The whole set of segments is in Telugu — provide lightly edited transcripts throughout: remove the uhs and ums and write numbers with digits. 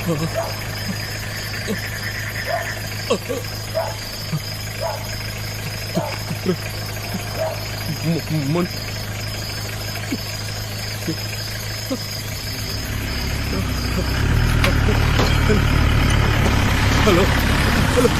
హలో హలో హలో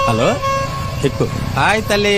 హలో చెప్పు. హాయ్ తల్లి,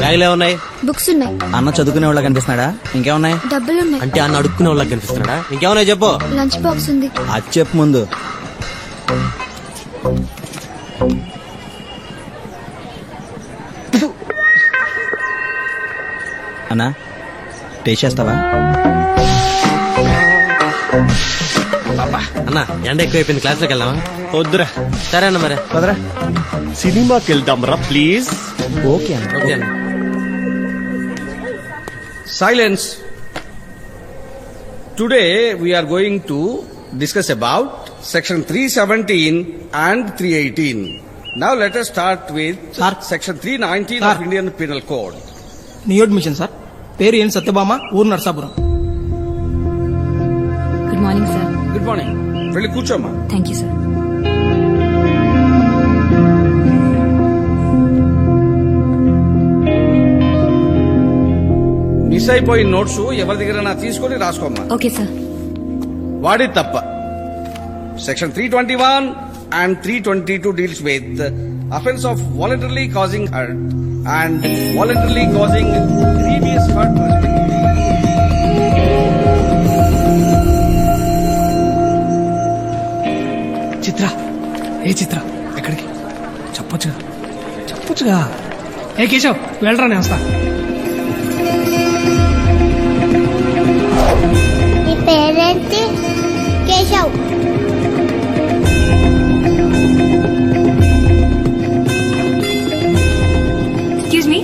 బ్యాగులు ఏమున్నాయి? బుక్స్ ఉన్నాయి, అన్న చదువుకునే వాళ్ళ కనిపిస్తున్నాడా? ఇంకేమున్నాయి? డబ్బులున్నాయి, అంటే అన్న అడుక్కునే వాళ్ళకి కనిపిస్తున్నాడా? ఇంకేమున్నాయి చెప్పు. లంచ్ బాక్స్ ఉంది. అది చెప్పు ముందు. అన్నా టేస్ట్ చేస్తావా? అన్న ఎండ ఎక్కువైపోయింది, క్లాస్ లోకి వెళ్దామా? వద్దురా, సరే అన్న మరి. పదరా. సినిమాకి వెళ్దాం రా ప్లీజ్. ఓకే అన్న. ఓకే అన్న. Silence. Today we are going to discuss about section 317 and 318. Now let us start with section 319 of Indian Penal Code. New admission sir. పేరు ఏం సత్యభామ, ఊరు Narsapuram. Good morning sir. Good morning. వెళ్ళి కూర్చోమ్మా. Thank you sir. మిస్ అయిపోయిన నోట్స్ ఎవరి దగ్గర తీసుకొని రాసుకోమ్మా. Okay sir. వాడి తప్ప. Section 321 and 322 deals with offense of voluntarily causing hurt and voluntarily causing grievous hurt. చిత్ర, ఏ చిత్ర, ఎక్కడికి? చెప్పొచ్చుగా, చెప్పొచ్చుగా. ఏ కేశవ్, వెళ్ళరా, నేను వస్తా. నీ పేరేంటి? కేశవ్. ఎక్స్క్యూజ్ మీ,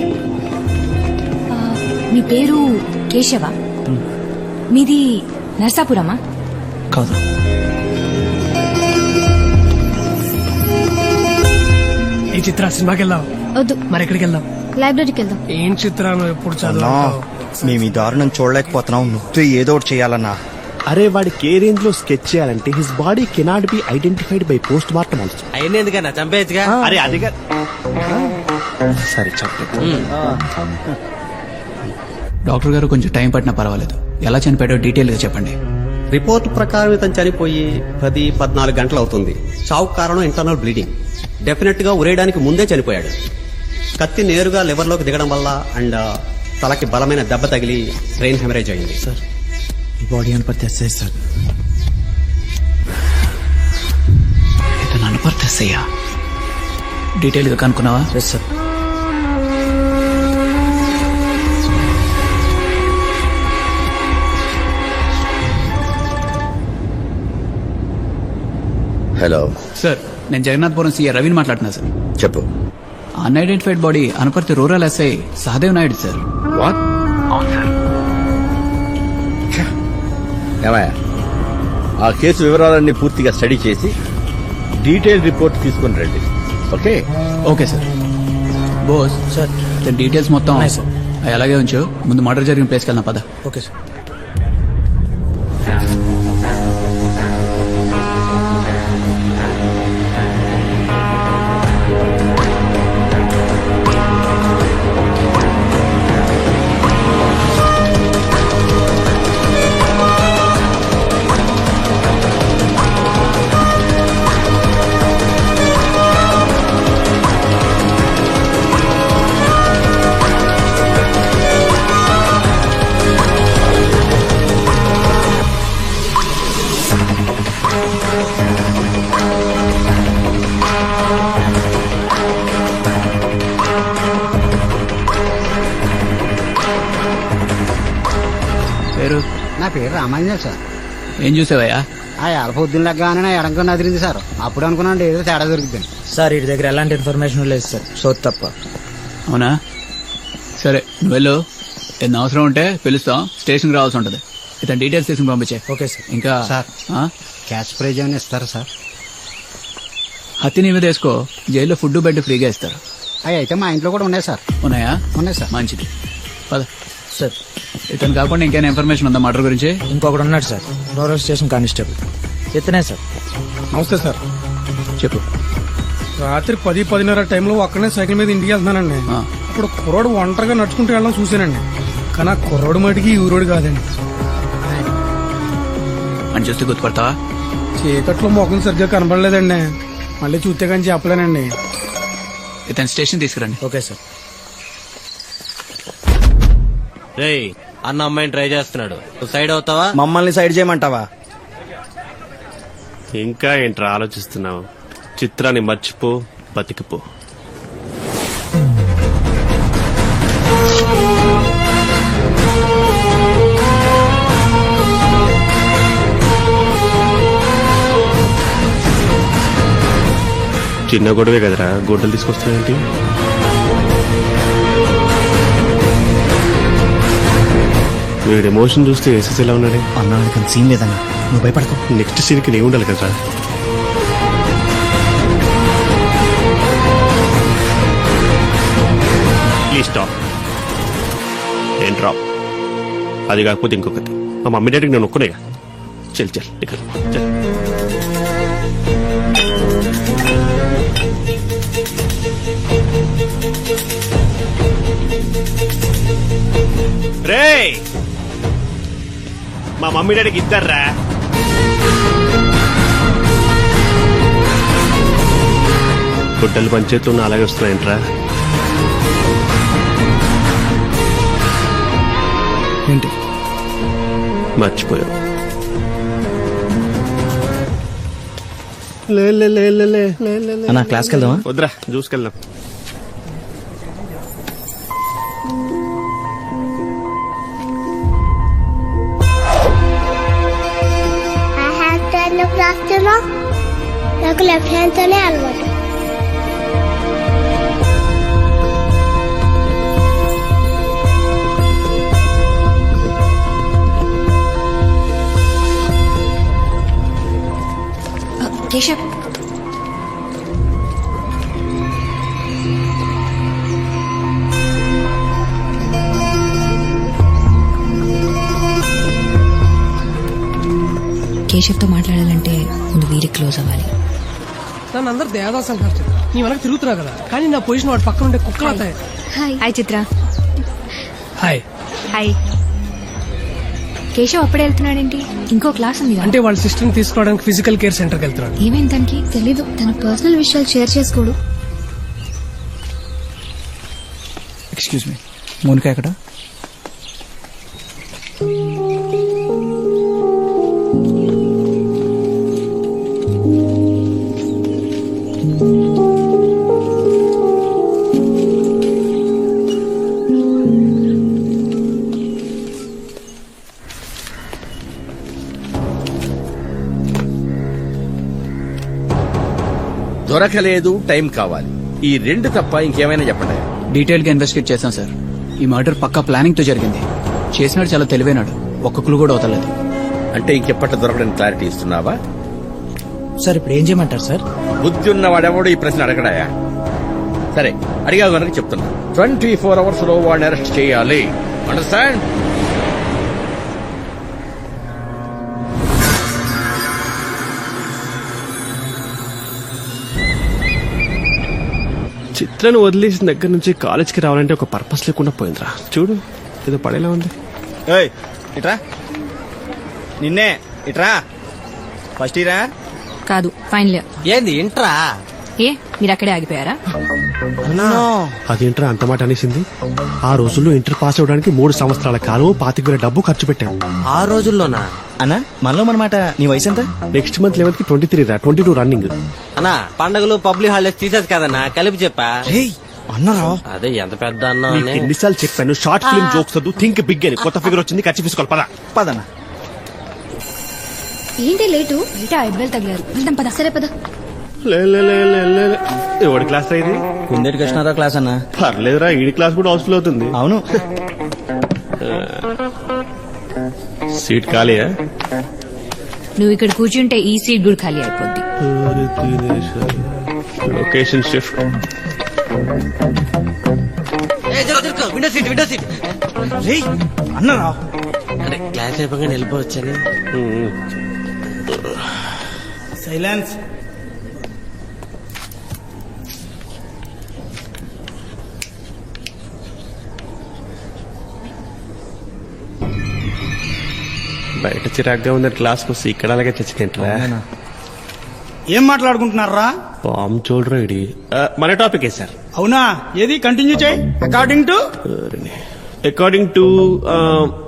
మీ పేరు కేశవ? మీది నర్సాపురమా? కాదు. ఏ చిత్ర, సినిమాకి వెళ్దాం? వద్దు, మరి ఎక్కడికి వెళ్దాం? లైబ్రరీకి వెళ్దాం. ఏం చిత్ర, నువ్వు ఎప్పుడు చదువు? మేము ఈ దారుణం చూడలేకపోతున్నాం. నువ్వు ఏదో ఒకటి చేయాలన్నా. అరే వాడికి ఏ రేంజ్ లో స్కెచ్ చేయాలంటే his body cannot be identified by post mortem also. అవన్నీ ఎందుకన్నా, చంపేయచ్చుగా. అరే అదిగా సరే చెప్పండి. డాక్టర్ గారు కొంచెం టైం పట్టినా పర్వాలేదు. ఎలా చనిపోయాడో డీటెయిల్ గా చెప్పండి. రిపోర్ట్ ప్రకారం ఇతను చనిపోయి 10-14 గంటలు అవుతుంది. చావు కారణం ఇంటర్నల్ బ్లీడింగ్. డెఫినెట్ గా ఉరేయడానికి ముందే చనిపోయాడు. కత్తి నేరుగా లివర్ లోకి దిగడం వల్ల అండ్ తలకి బలమైన దెబ్బ తగిలి బ్రెయిన్ హెమరేజ్ అయింది. సార్ ఈ బాడీ అనుపర్తి ఎస్ఐ సార్. ఇతను అనుపర్తయ్యా. డీటెయిల్ గా కనుక్కున్నావా? Yes sir. హలో సార్, నేను జగన్నాథపురం సీఏ రవిని మాట్లాడుతున్నా సార్. చెప్పు. Unidentified body Anuparthi rural SI Sahadev Naidu sir. What? ఏమయ్యా, ఆ కేసు వివరాలన్నీ పూర్తిగా స్టడీ చేసి డీటెయిల్ రిపోర్ట్ తీసుకుని రండి. Okay? Okay sir. Boss sir, details మొత్తం అవి అలాగే ఉంచు. ముందు మర్డర్ జరిగిన ప్లేస్కి వెళ్దాం, పద. Okay sir. పేరు? నా పేరు రామాంజన్ సార్. ఏం చూసావయ్యా? ఆ ఎడ పొద్దున్న లెగ్గానే నా ఎడంకొని అదిరింది సార్. అప్పుడు అనుకున్నాను ఏదో తేడా దొరికింది సార్. వీడి దగ్గర ఎలాంటి ఇన్ఫర్మేషన్ లేదు సార్, సో తప్ప. అవునా? సరే, నువ్వు వెళ్ళు. ఏదైనా అవసరం ఉంటే పిలుస్తాం, స్టేషన్కి రావాల్సి ఉంటుంది. ఇతను డీటెయిల్స్ తీసుకుని పంపించే. Okay sir. ఇంకా సార్, ఆ? క్యాష్ ప్రైజ్ ఏమైనా ఇస్తారా సార్? హత్య నీ మీద వేసుకో, జైల్లో ఫుడ్ బెడ్ ఫ్రీగా ఇస్తారు. అవి అయితే మా ఇంట్లో కూడా ఉన్నాయి సార్. ఉన్నాయా? ఉన్నాయి సార్. మంచిది, పద. సార్ ఇతను కాకుండా ఇంకేమైనా ఇన్ఫర్మేషన్ ఉందా మర్డర్ గురించి? ఇంకొకటి ఉన్నాడు సార్, రూరల్ స్టేషన్ కానిస్టేబుల్. ఇతనే సార్. నమస్తే సార్. చెప్పు. రాత్రి 10-10:30 టైంలో ఒక్కనే సైకిల్ మీద ఇంటికి వెళ్తున్నానండి. ఆ. అప్పుడు కుర్రోడు ఒంటరిగా నడుచుకుంటూ వెళ్ళడం చూశానండి. కానీ ఆ కుర్రోడు మటుకి ఈ ఊరోడు కాదండి. అని చూస్తే గుర్తుపడతావా? చీకట్లో ముఖం సరిగ్గా కనబడలేదండి. మళ్ళీ చూస్తే కానీ చెప్పలేనండి. ఇతను స్టేషన్ తీసుకురండి. Okay sir. రేయ్ అన్న అమ్మాయిని ట్రై చేస్తున్నాడు, నువ్వు సైడ్ అవుతావా? మమ్మల్ని సైడ్ చేయమంటావా? ఇంకా ఏంట్రా ఆలోచిస్తున్నావు? చిత్రాన్ని మర్చిపో, బతికిపో. చిన్న గొడవే కదరా, గొడ్డలు తీసుకొస్తున్నాయంటే. వీడి ఎమోషన్ చూస్తే ఎస్ఎస్ ఎలా ఉన్నాడే. అన్న సీన్ లేదన్నా, నువ్వు భయపడకు. నెక్స్ట్ సీన్కి నేను ఉండాలి కదరా. Please stop. ఏం డ్రాప్? అది కాకపోతే ఇంకొకటి, మా మమ్మీ డాడీకి నేను ఒక్కనేగా. చల్ చల్ ఇక్కడ చల్. రే మా మమ్మీ డాడీకి ఇద్దర్రా. గుడ్డలు పంచేట్లు ఉన్న అలాగే వస్తున్నాయంట్రా. ఏంటి మర్చిపోయావు? అన్న క్లాస్కి వెళ్దామా? వద్దురా, చూసుకెళ్దాం. రాస్తున్నా, నాకు లెఫ్ట్ హ్యాండ్ తోనే అలవాటు. కేశవ్, కేశవ్తో మాట్లాడాలంటే ముందు వీరికి క్లోజ్ అవ్వాలి. నన్ను అందరు దేవదాస్ అంటారు చిత్ర. నీ వెనక తిరుగుతున్నా కదా, కానీ నా పొజిషన్ వాడు పక్కన ఉండే కుక్కలు అవుతాయి. హాయ్ చిత్ర. హాయ్. హాయ్. కేశవ్ అప్పుడే వెళ్తున్నాడేంటి? ఇంకో క్లాస్ ఉంది అంటే వాళ్ళ సిస్టర్ని తీసుకోవడానికి ఫిజికల్ కేర్ సెంటర్కి వెళ్తున్నాడు. ఏమైంది తనకి? తెలీదు, తన పర్సనల్ విషయాలు షేర్ చేసుకోడు. ఎక్స్క్యూజ్ మీ, మోనికా ఎక్కడ? దొరకలేదు, టైం కావాలి. ఈ రెండు తప్ప ఇంకేమైనా చెప్పండి. డీటెయిల్ గా ఇన్వెస్టిగేట్ చేశాం సార్. ఈ మర్డర్ పక్కా ప్లానింగ్ తో జరిగింది. చేసినాడు చాలా తెలివైనాడు, ఒక్క క్లూ కూడా వదలలేదు. అంటే ఇంకెప్పటి దొరకడానికి క్లారిటీ ఇస్తున్నావా? సార్ ఇప్పుడు ఏం చేయమంటారు సార్? బుద్ధి ఉన్నవాడెవడు ఈ ప్రశ్న అడగడాయా? సరే అడిగా కనుక చెప్తున్నా, 24 hours లో వాడిని అరెస్ట్ చేయాలి. అండర్స్టాండ్? చిత్రాన్ని వదిలేసిన దగ్గర నుంచి కాలేజ్కి రావాలంటే ఒక పర్పస్ లేకుండా పోయిందిరా. చూడు ఏదో పడేలా ఉంది. ఇట్రా, నిన్నే ఇట్రా. ఫస్ట్ ఇయరా? కాదు, ఫైనల్ ఇయర్. ఏంది ఇంట్రా? ఏ మీరు అక్కడే ఆగిపోయారా? అదేంట్రా అంత మాట అనేసింది? ఆ రోజుల్లో ఇంటర్ పాస్ అవడానికి 3 సంవత్సరాల కాలం 25,000 డబ్బు ఖర్చు పెట్టాం. ఆ రోజుల్లోనా? అన్నా మనలో మనమాట. నీ వయసు ఎంత? నెక్స్ట్ మంత్ 11th కి 23 రా, 22 రన్నింగ్. అన్నా పండగలు పబ్లిక్ హాలిడేస్ తీసేది కదన్నా, కలిపి చెప్పా. అన్నారా? అదే ఎంత పెద్ద అన్నా అని. ఎన్నిసార్లు చెప్పాను, షార్ట్ ఫిల్మ్ జోక్స్ వద్దు, థింక్ బిగ్ అని. కొత్త ఫిగర్ వచ్చింది, ఖర్చు తీసుకోవాలి. పద పదన్నా. ఏంటి లేటు? బయట అబ్బాయిలు తగిలారు, వెళ్దాం పద. సరే పద. ఎవడి క్లాస్ ఇది? కుందేటి కృష్ణారావు క్లాస్ అన్నా. పర్లేదురా, ఈ క్లాస్ కూడా హౌస్ఫుల్ అవుతుంది. అవును. సీట్ ఖాళీయా? నువ్వు ఇక్కడ కూర్చుంటే ఈ సీట్ కూడా ఖాళీ అయిపోద్ది. Location shift. Window seat, window seat. అన్నారా? అరే క్లాస్ అయిపోగానే వెళ్ళిపోవచ్చని. సైలెన్స్. బయట చిరాగ్గా ఉందని క్లాస్కి వస్తే ఇక్కడ అలాగే చచ్చి తింటారా? ఏం మాట్లాడుకుంటున్నారా? పాము చూడరా ఇది మన టాపికే సార్. అవునా, ఏది కంటిన్యూ చేయి. According to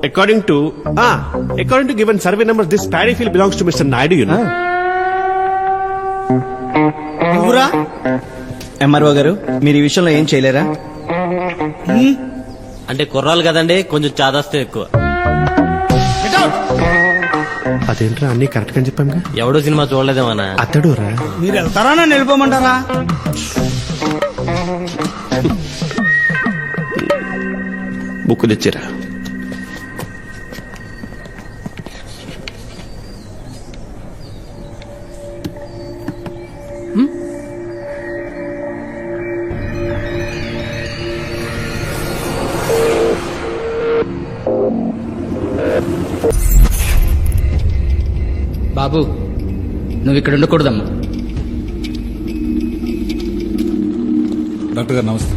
according to given survey numbers, this paddy field belongs to Mr. Naidu, you know. నువ్వురా ఎంఆర్ఓ గారు, మీరు ఈ విషయంలో ఏం చేయలేరా? అంటే కుర్రాలు కదండి, కొంచెం చాదస్తే ఎక్కువ. అదేంట్రా అన్ని కరెక్ట్ గా చెప్పాను. ఎవడో సినిమా చూడలేదేమన్నా. అతడు రా. మీరు వెళ్తారా నన్ను వెళ్ళిపోమంటారా? బుక్ తెచ్చారా? బాబు, నువ్వు ఇక్కడ ఉండకూడదమ్మా. డాక్టర్ గారు నమస్తే.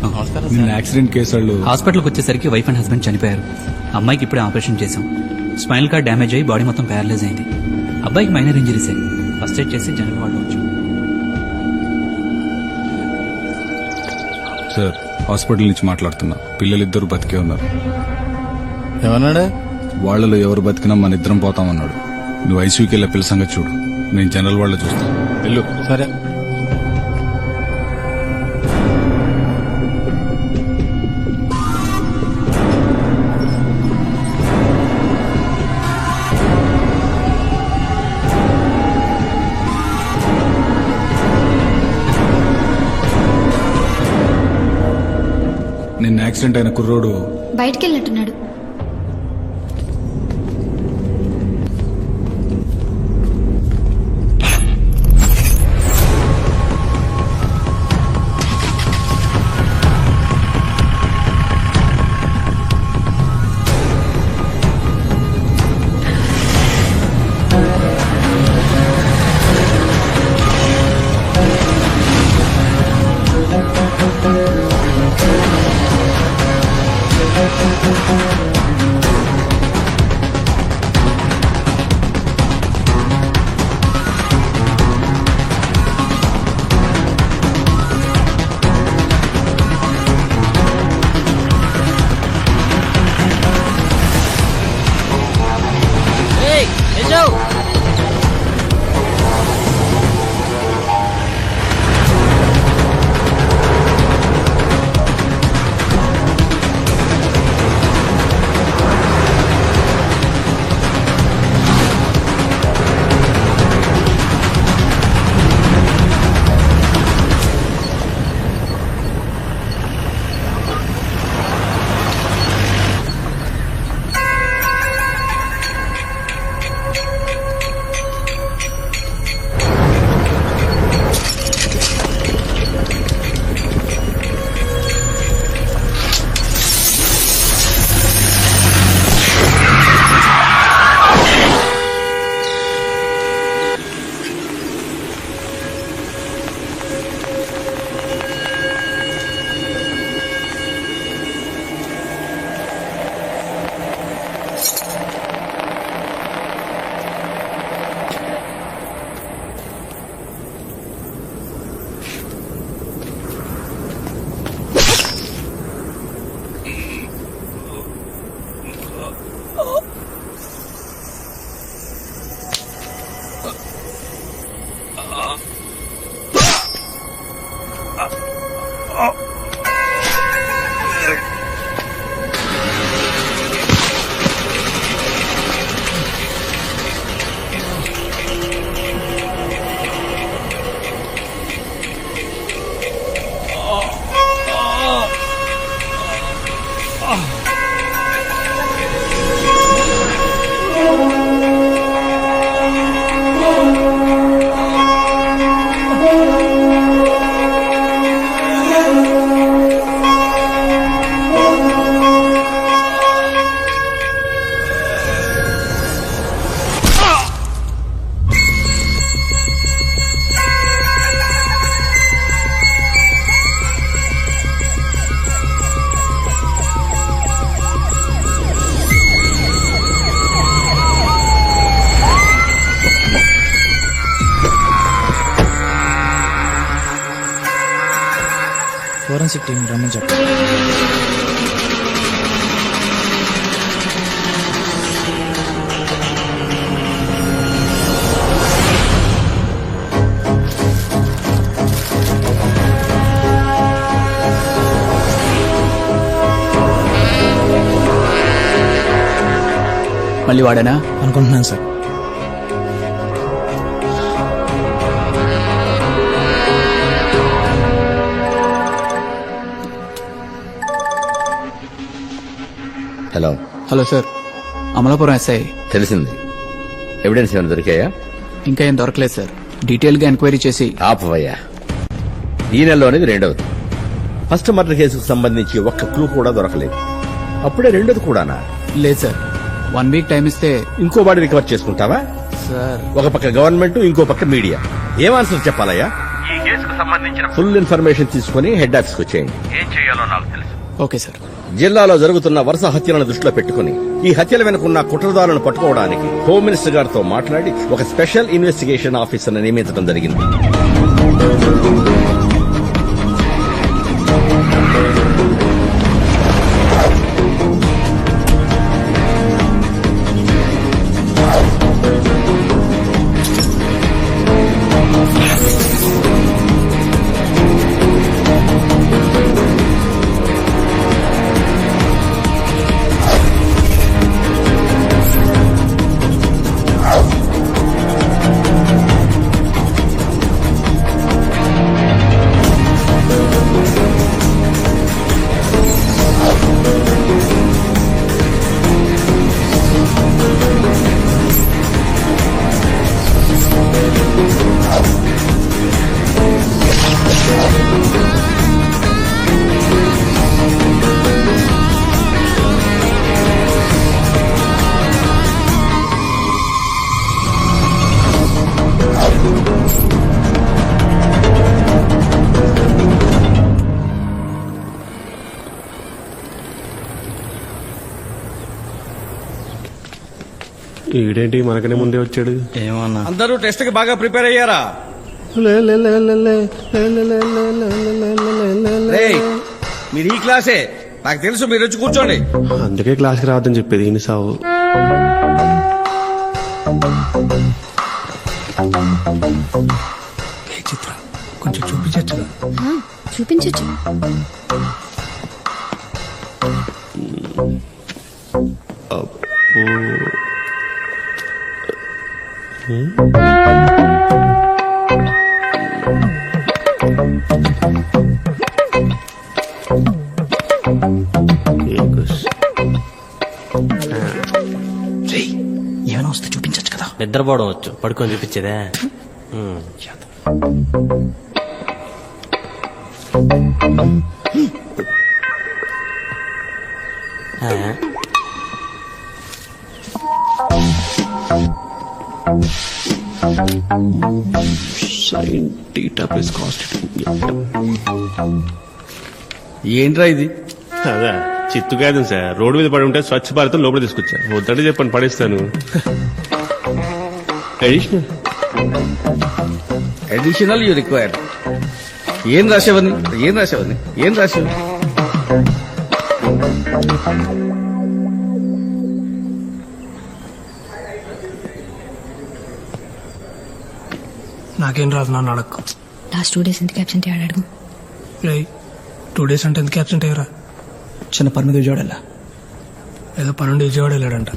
నిన్న యాక్సిడెంట్ కేసు వాళ్ళు హాస్పిటల్కి వచ్చేసరికి వైఫ్ అండ్ హస్బెండ్ చనిపోయారు. అమ్మాయికి ఇప్పుడే ఆపరేషన్ చేశాం. స్పైనల్ కార్డ్ డ్యామేజ్ అయ్యి బాడీ మొత్తం ప్యారలైజ్ అయింది. అబ్బాయికి మైనర్ ఇంజరీసే. ఫస్ట్ ఎయిడ్ చేసి జనరల్ వార్డు వచ్చాం. సార్, హాస్పిటల్ నుంచి మాట్లాడుతున్నా. పిల్లలిద్దరూ బతికే ఉన్నారు. ఏమన్నాడు? వాళ్ళలో ఎవరు బతికినా మన ఇద్దరం పోతామన్నాడు. నువ్వు ఐసీయూకి వెళ్ళే పిల్ల సంగతి చూడు, నేను జనరల్ వాళ్ళ చూస్తాను. వెళ్ళు. సరే. నిన్న యాక్సిడెంట్ అయిన కుర్రోడు బయటికి వెళ్ళినట్టున్నాడు. ఫోరెన్సిక్ టీం రమ్మని చెప్పు. మళ్ళీ వాడేనా? అనుకుంటున్నాను sir. Hello hello sir, Amalapuram SI. తెలిసింది. ఎవిడెన్స్ ఏమైనా దొరికాయా? ఇంకా ఏం దొరకలేదు సార్. డీటెయిల్ గా ఎంక్వైరీ చేసి. ఆపవయ్యా, ఈ నెలలో అనేది రెండవది. ఫస్ట్ మర్డర్ కేసుకు సంబంధించి ఒక్క క్లూ కూడా దొరకలేదు. అప్పుడే రెండోది కూడానా? లేదు సార్, 1 వీక్ టైం ఇస్తే. ఇంకో బాడీ రికవర్ చేసుకుంటావా? సార్, ఒక పక్క గవర్నమెంట్, ఇంకో పక్క మీడియా. ఏం ఆన్సర్ చెప్పాలయ్యా? ఈ కేసుకు సంబంధించిన ఫుల్ ఇన్ఫర్మేషన్ తీసుకుని హెడ్ ఆఫీస్కి వచ్చేయండి. ఏం చేయాలో నాకు తెలుసు. Okay sir. జిల్లాలో జరుగుతున్న వరుస హత్యలను దృష్టిలో పెట్టుకుని ఈ హత్యల వెనుకున్న కుట్రదారులను పట్టుకోవడానికి హోమ్ మినిస్టర్ గారితో మాట్లాడి ఒక స్పెషల్ ఇన్వెస్టిగేషన్ ఆఫీసర్ను నియమించడం జరిగింది. ఈడేంటి మనకనే ముందే వచ్చాడు? ఏమన్నా అందరూ టెస్ట్ కి బాగా ప్రిపేర్ అయ్యారా? రేయ్, మీరు ఈ క్లాసే, నాకు తెలుసు. మీరు వచ్చి కూర్చోండి. అందుకే క్లాస్కి రావద్దని చెప్పేది ఈయన సావు. చిత్ర కొంచెం చూపించచ్చుగా? చూపించచ్చు. ఏమైనా వస్తే చూపించచ్చు కదా. నిద్రపోవడం వచ్చు, పడుకొని చూపించేదే. ఏంట్రా ఇది? అదా చిత్తు కాదు సార్, రోడ్డు మీద పడి ఉంటే స్వచ్ఛ భారత్ లోపల తీసుకొచ్చా. వద్దంటే చెప్పండి, పడేస్తాను. Additional you required. ఏం రాసేవని? ఏం రాసేవని? ఏం రాసేవి? నాకేం రాదు, నన్ను అడక్కు. లాస్ట్ 2 days ఎందుకు అబ్సెంట్ అయ్యాడు అడుగు. 2 days అంటే ఎందుకు అబ్సెంట్ అయ్యారా? చిన్న పని మీద విజయవాడ వెళ్ళా. ఏదో పనుండి విజయవాడ వెళ్ళాడంట.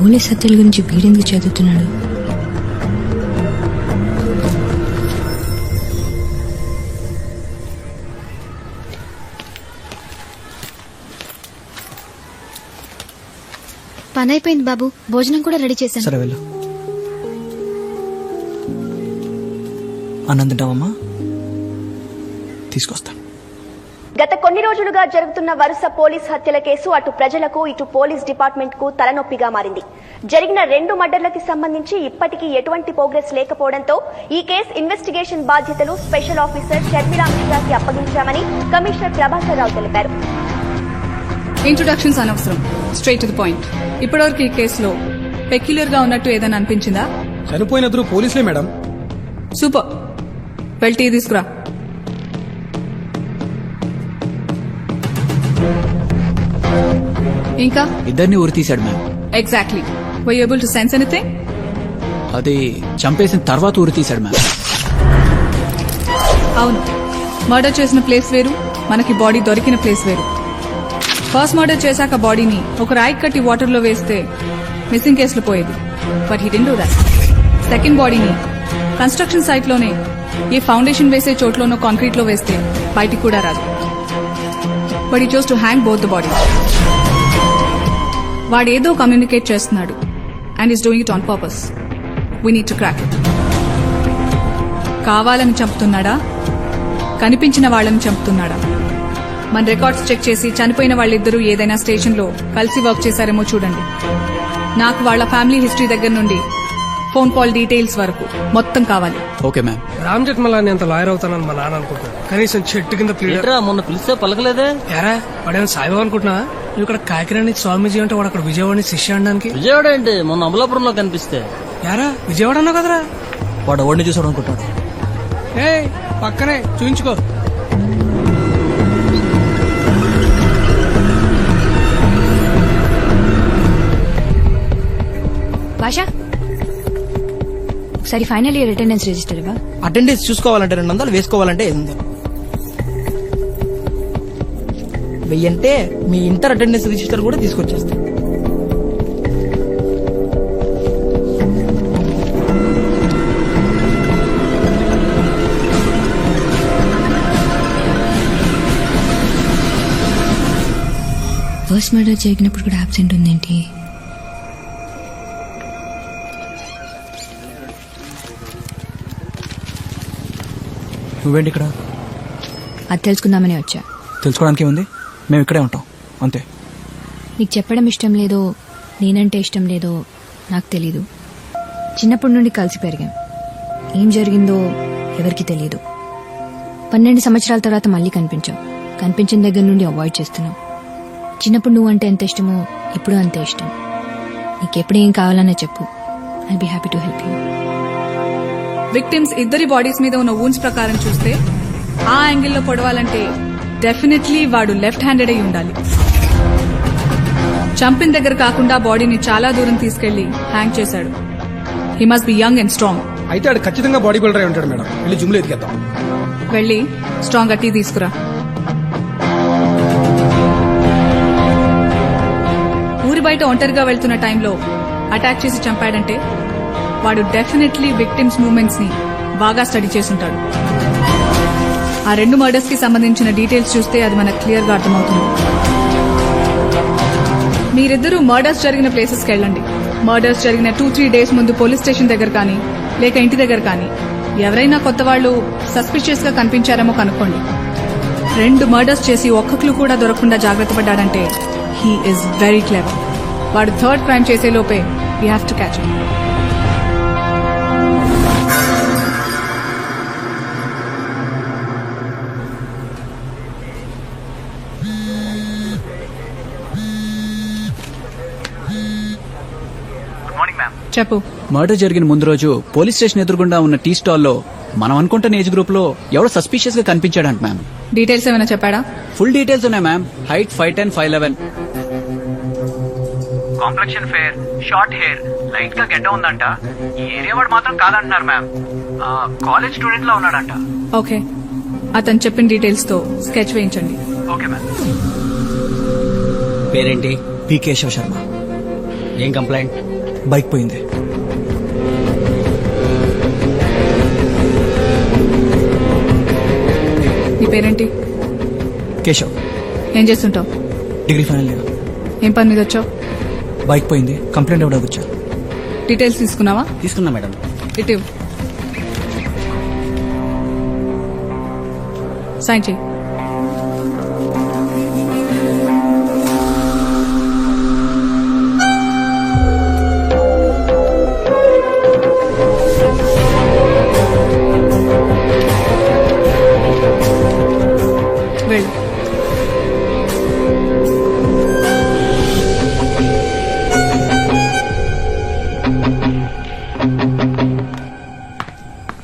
పోలీస్ హత్యల గురించి వీడెందుకు చదువుతున్నాడు? పని అయిపోయింది బాబు, భోజనం కూడా రెడీ చేశాను. సరే వెళ్ళు. అన్నం తింటావమ్మా? తీసుకొస్తా. గత కొన్ని రోజులుగా జరుగుతున్న వరుస పోలీస్ హత్యల కేసు అటు ప్రజలకు ఇటు పోలీస్ డిపార్ట్మెంట్ కు తలనొప్పిగా మారింది. జరిగిన 2 మర్డర్లకి సంబంధించి ఇప్పటికీ ఎటువంటి ప్రోగ్రెస్ లేకపోవడంతో ఈ కేసు ఇన్వెస్టిగేషన్ బాధ్యతలు స్పెషల్ ఆఫీసర్ షర్మిలా మిశ్రాకి అప్పగించామని కమిషనర్ ప్రభాకర్ రావు తెలిపారు. ఇంట్రొడక్షన్స్ అనవసరం, స్ట్రైట్ టు ది పాయింట్. ఇప్పటివరకు ఈ కేసులో పెక్యులర్ గా ఉన్నట్టు ఏదైనా అనిపించిందా? చనిపోయినద్దరు పోలీసులే మేడం. సూపర్, వెళ్ళి టీ తీసుకురా. ఇంకా ఇద్దరిని ఊరి తీశాడు ma'am. Exactly. Were you able to sense anything? అది చంపేసిన తర్వాత ఊరి తీశాడు మ్యామ్. అవును, మర్డర్ చేసిన ప్లేస్ వేరు, మనకి బాడీ దొరికిన ప్లేస్ వేరు. ఫస్ట్ మర్డర్ చేశాక బాడీని ఒక రాయి కట్టి వాటర్ లో వేస్తే మిస్సింగ్ కేసులో పోయేది. But he didn't do that. Second బాడీని కన్స్ట్రక్షన్ సైట్ లోనే ఏ ఫౌండేషన్ వేసే చోట్లోనో కాంక్రీట్ లో వేస్తే బయటికి కూడా రాదు. But he chose to hang both the body. వాడేదో కమ్యూనికేట్ చేస్తున్నాడు and is doing it on purpose. We need to crack it. కావాలని చంపుతున్నాడా, కనిపించిన వాళ్ళని చంపుతున్నాడా? మన రికార్డ్స్ చెక్ చేసి చనిపోయిన వాళ్ళిద్దరూ ఏదైనా స్టేషన్ లో కలిసి వర్క్ చేశారేమో చూడండి. నాకు వాళ్ళ ఫ్యామిలీ హిస్టరీ దగ్గర నుండి ఫోన్ కాల్ డీటెయిల్స్ వరకు మొత్తం కావాలి. Okay ma'am. రామ్ జెట్మలాని అంత లాయర్ అవుతానని మా నాన్న అనుకుంటున్నాను. కనీసం చెట్టు కింద ప్లీడర్. మొన్న పిలిస్తే పలకలేదే. ఎరా వాడేమో సాయిబాబు అనుకుంటున్నా? నువ్వు ఇక్కడ కాకినాడ స్వామీజీ అంటే వాడు అక్కడ విజయవాడ శిష్య అనడానికి. విజయవాడ ఏంటి, మొన్న అమలాపురంలో కనిపిస్తే. యారా విజయవాడ అన్నావు కదరా? వాడు ఎవరిని చూసాడు అనుకుంటాడు. ఏ పక్కనే చూయించుకో. భాష, ఒకసారి ఫైనల్ ఇయర్ అటెండెన్స్ రిజిస్టర్ ఇవ్వ. అటెండెన్స్ చూసుకోవాలంటే 200, వేసుకోవాలంటే 800. 1000 అంటే మీ ఇంటర్ అటెండెన్స్ రిజిస్టర్ కూడా తీసుకొచ్చేస్తా. ఫస్ట్ మర్డర్ జరిగినప్పుడు కూడా అబ్సెంట్ ఉందేంటి? నువ్వేంటి ఇక్కడ? అది తెలుసుకుందామని వచ్చా. తెలుసుకోవడానికి ఏముంది, మేము ఇక్కడే ఉంటాం అంతే. నీకు చెప్పడం ఇష్టం లేదో, నేనంటే ఇష్టం లేదో నాకు తెలీదు. చిన్నప్పటి నుండి కలిసి పెరిగాం. ఏం జరిగిందో ఎవరికి తెలియదు. 12 సంవత్సరాల తర్వాత మళ్ళీ కనిపించిన దగ్గర నుండి అవాయిడ్ చేస్తున్నాం. చిన్నప్పుడు నువ్వంటే ఎంత ఇష్టమో ఇప్పుడు అంతే ఇష్టం. నీకెప్పుడు ఏం కావాలన్నా చెప్పు, I be happy to help you. Victims ఇద్దరి బాడీస్ మీద ఉన్న వూన్స్ ప్రకారం చూస్తే ఆ యాంగిల్లో పొడవాలంటే డెఫినెట్లీ వాడు లెఫ్ట్ హ్యాండెడ్ అయి ఉండాలి. చంపిన దగ్గర కాకుండా బాడీని చాలా దూరం తీసుకెళ్లి హ్యాంగ్ చేశాడు. He must be young and strong. అయితే ఆడు ఖచ్చితంగా బాడీ బిల్డర్ అయి ఉంటాడు మేడం. వెళ్ళి జిమ్ లో ఎదిగేద్దాం. వెళ్ళి స్ట్రాంగ్ టీ తీసుకురా. ఊరి బయట ఒంటరిగా వెళ్తున్న టైంలో అటాక్ చేసి చంపాడంటే వాడు డెఫినెట్లీ విక్టిమ్స్ మూవ్మెంట్స్ ని బాగా స్టడీ చేసుంటాడు. ఆ 2 మర్డర్స్ కి సంబంధించిన డీటెయిల్స్ చూస్తే అది మనకు క్లియర్ గా అర్థమవుతుంది. మీరిద్దరూ మర్డర్స్ జరిగిన ప్లేసెస్ కి వెళ్ళండి. మర్డర్స్ జరిగిన 2-3 డేస్ ముందు పోలీస్ స్టేషన్ దగ్గర కానీ లేక ఇంటి దగ్గర కానీ ఎవరైనా కొత్త వాళ్ళు సస్పిషియస్ గా కనిపించారేమో కనుక్కోండి. 2 మర్డర్స్ చేసి ఒక్క క్లూ కూడా దొరకకుండా జాగ్రత్త పడ్డాడంటే హీ ఈజ్ వెరీ క్లెవర్. వాడు 3rd క్రైమ్ చేసే లోపే we have to catch him. చెప్పు. మర్డర్ జరిగిన ముందు రోజు పోలీస్ స్టేషన్ ఎదురుగుండా ఉన్న టీ స్టాల్లో మనం అనుకుంటున్న ఏజ్ గ్రూప్ లో ఎవడో సస్పిషియస్ గా కనిపించాడంట మ్యామ్. డీటెయిల్స్ ఏమైనా చెప్పాడా? ఫుల్ డీటెయిల్స్ ఉన్నాయి ma'am. Height 5'10", 5'11". Complexion fair, short hair, light గా గెడ్డ ఉందంట. ఈ ఏరియా వాడు మాత్రం కాదంటున్నారు మ్యామ్. కాలేజ్ స్టూడెంట్ లా ఉన్నాడంట. ఓకే, అతను చెప్పిన డీటెయిల్స్ తో స్కెచ్ వేయించండి. Okay ma'am. పేరేంటి? పి. కేశవ శర్మ. ఏం కంప్లైంట్? బైక్ పోయింది. నీ పేరేంటి? కేశవ్. ఏం చేస్తుంటావు? Degree final year. ఏం పని మీద వచ్చావు? బైక్ పోయింది, కంప్లైంట్ ఇవ్వడానికి వచ్చా. డీటెయిల్స్ తీసుకున్నావా? తీసుకున్నా మేడం. ఇటు సైన్ చేయి. వెళ్ళు.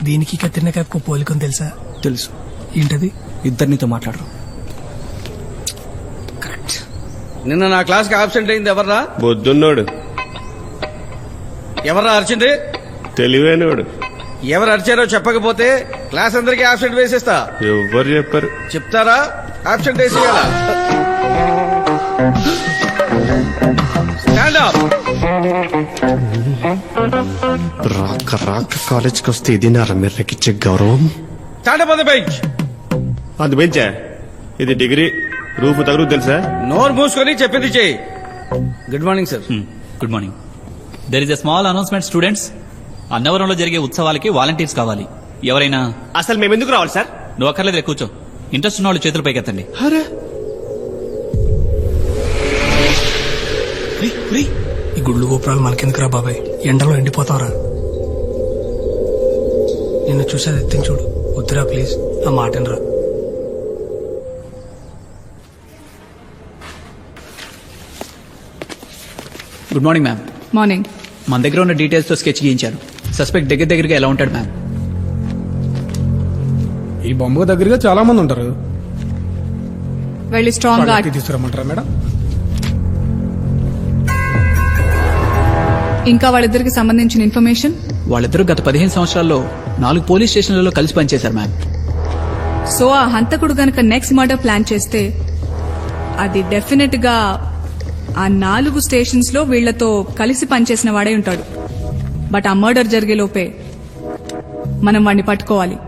దీనికి కత్తిరినకాయకు పోలికని తెలుసా? తెలుసు. ఏంటది? ఇద్దరు నీతో మాట్లాడరు. నిన్న నా క్లాస్ కి ఆబ్సెంట్ అయింది ఎవర్రా? బొద్దున్నోడు. ఎవర్రా అరిచింది? తెలివైనోడు. ఎవరు అరిచారో చెప్పకపోతే క్లాస్ అందరికీ ఆబ్సెంట్ వేసేస్తా. ఎవరు చెప్పారు? చెప్తారా? ఆబ్సెంట్ వేసేయాలా? Stand up. రాక రాక కాలేజ్కి వస్తే ఇది నా రమ్మెర్రకిచ్చే గౌరవం. Stand up on the bench. అది బెంచా? ఇది డిగ్రీ రూపు తగులు తెలుసా? నోరు మూసుకొని చెప్పింది చేయి. Good morning sir. Good morning. There is a small announcement students. అన్నవరంలో జరిగే ఉత్సవాలకి వాలంటీర్స్ కావాలి. ఎవరైనా? అసలు మేము ఎందుకు రావాలి సార్? నువ్వు అక్కర్లేదు, కూర్చో. ఇంట్రెస్ట్ ఉన్న వాళ్ళు చేతులు పైకెత్తండి. ఈ గుళ్ళు గోపురాలు మనకెందుకురా బాబాయ్, ఎండలో ఎండిపోతావరా. నిన్ను చూసేది ఎత్తిని చూడు. వద్దురా ప్లీజ్, ఆ మాటనరా. Good morning ma'am. మార్నింగ్. మన దగ్గర ఉన్న డీటెయిల్స్ తో స్కెచ్ గీయించారు. సస్పెక్ట్ దగ్గరగా ఎలా ఉంటాడు మ్యామ్? ఈ బొమ్మకు దగ్గరగా చాలా మంది ఉంటారు. వెళ్ళి స్ట్రాంగ్ గా తీసుకురమ్మంటారా మేడం? ఇంకా వాళ్ళిద్దరికి సంబంధించిన ఇన్ఫర్మేషన్? వాళ్ళిద్దరూ గత 15 సంవత్సరాల్లో 4 పోలీస్ స్టేషన్లలో కలిసి పనిచేశారు మ్యామ్. సో ఆ హంతకుడు గనక నెక్స్ట్ మర్డర్ ప్లాన్ చేస్తే అది డెఫినెట్ గా ఆ 4 స్టేషన్స్ లో వీళ్లతో కలిసి పనిచేసిన వాడే ఉంటాడు. బట్ ఆ మర్డర్ జరిగే లోపే మనం వాడిని పట్టుకోవాలి.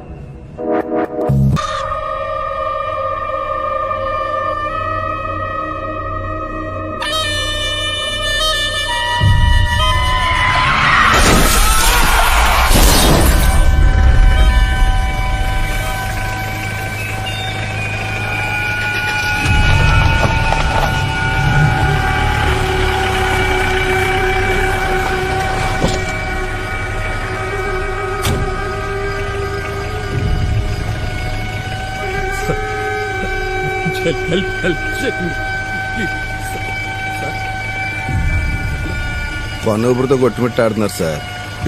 పన్నుపురితో కొట్టుమిట్టాడుతున్నారు సార్.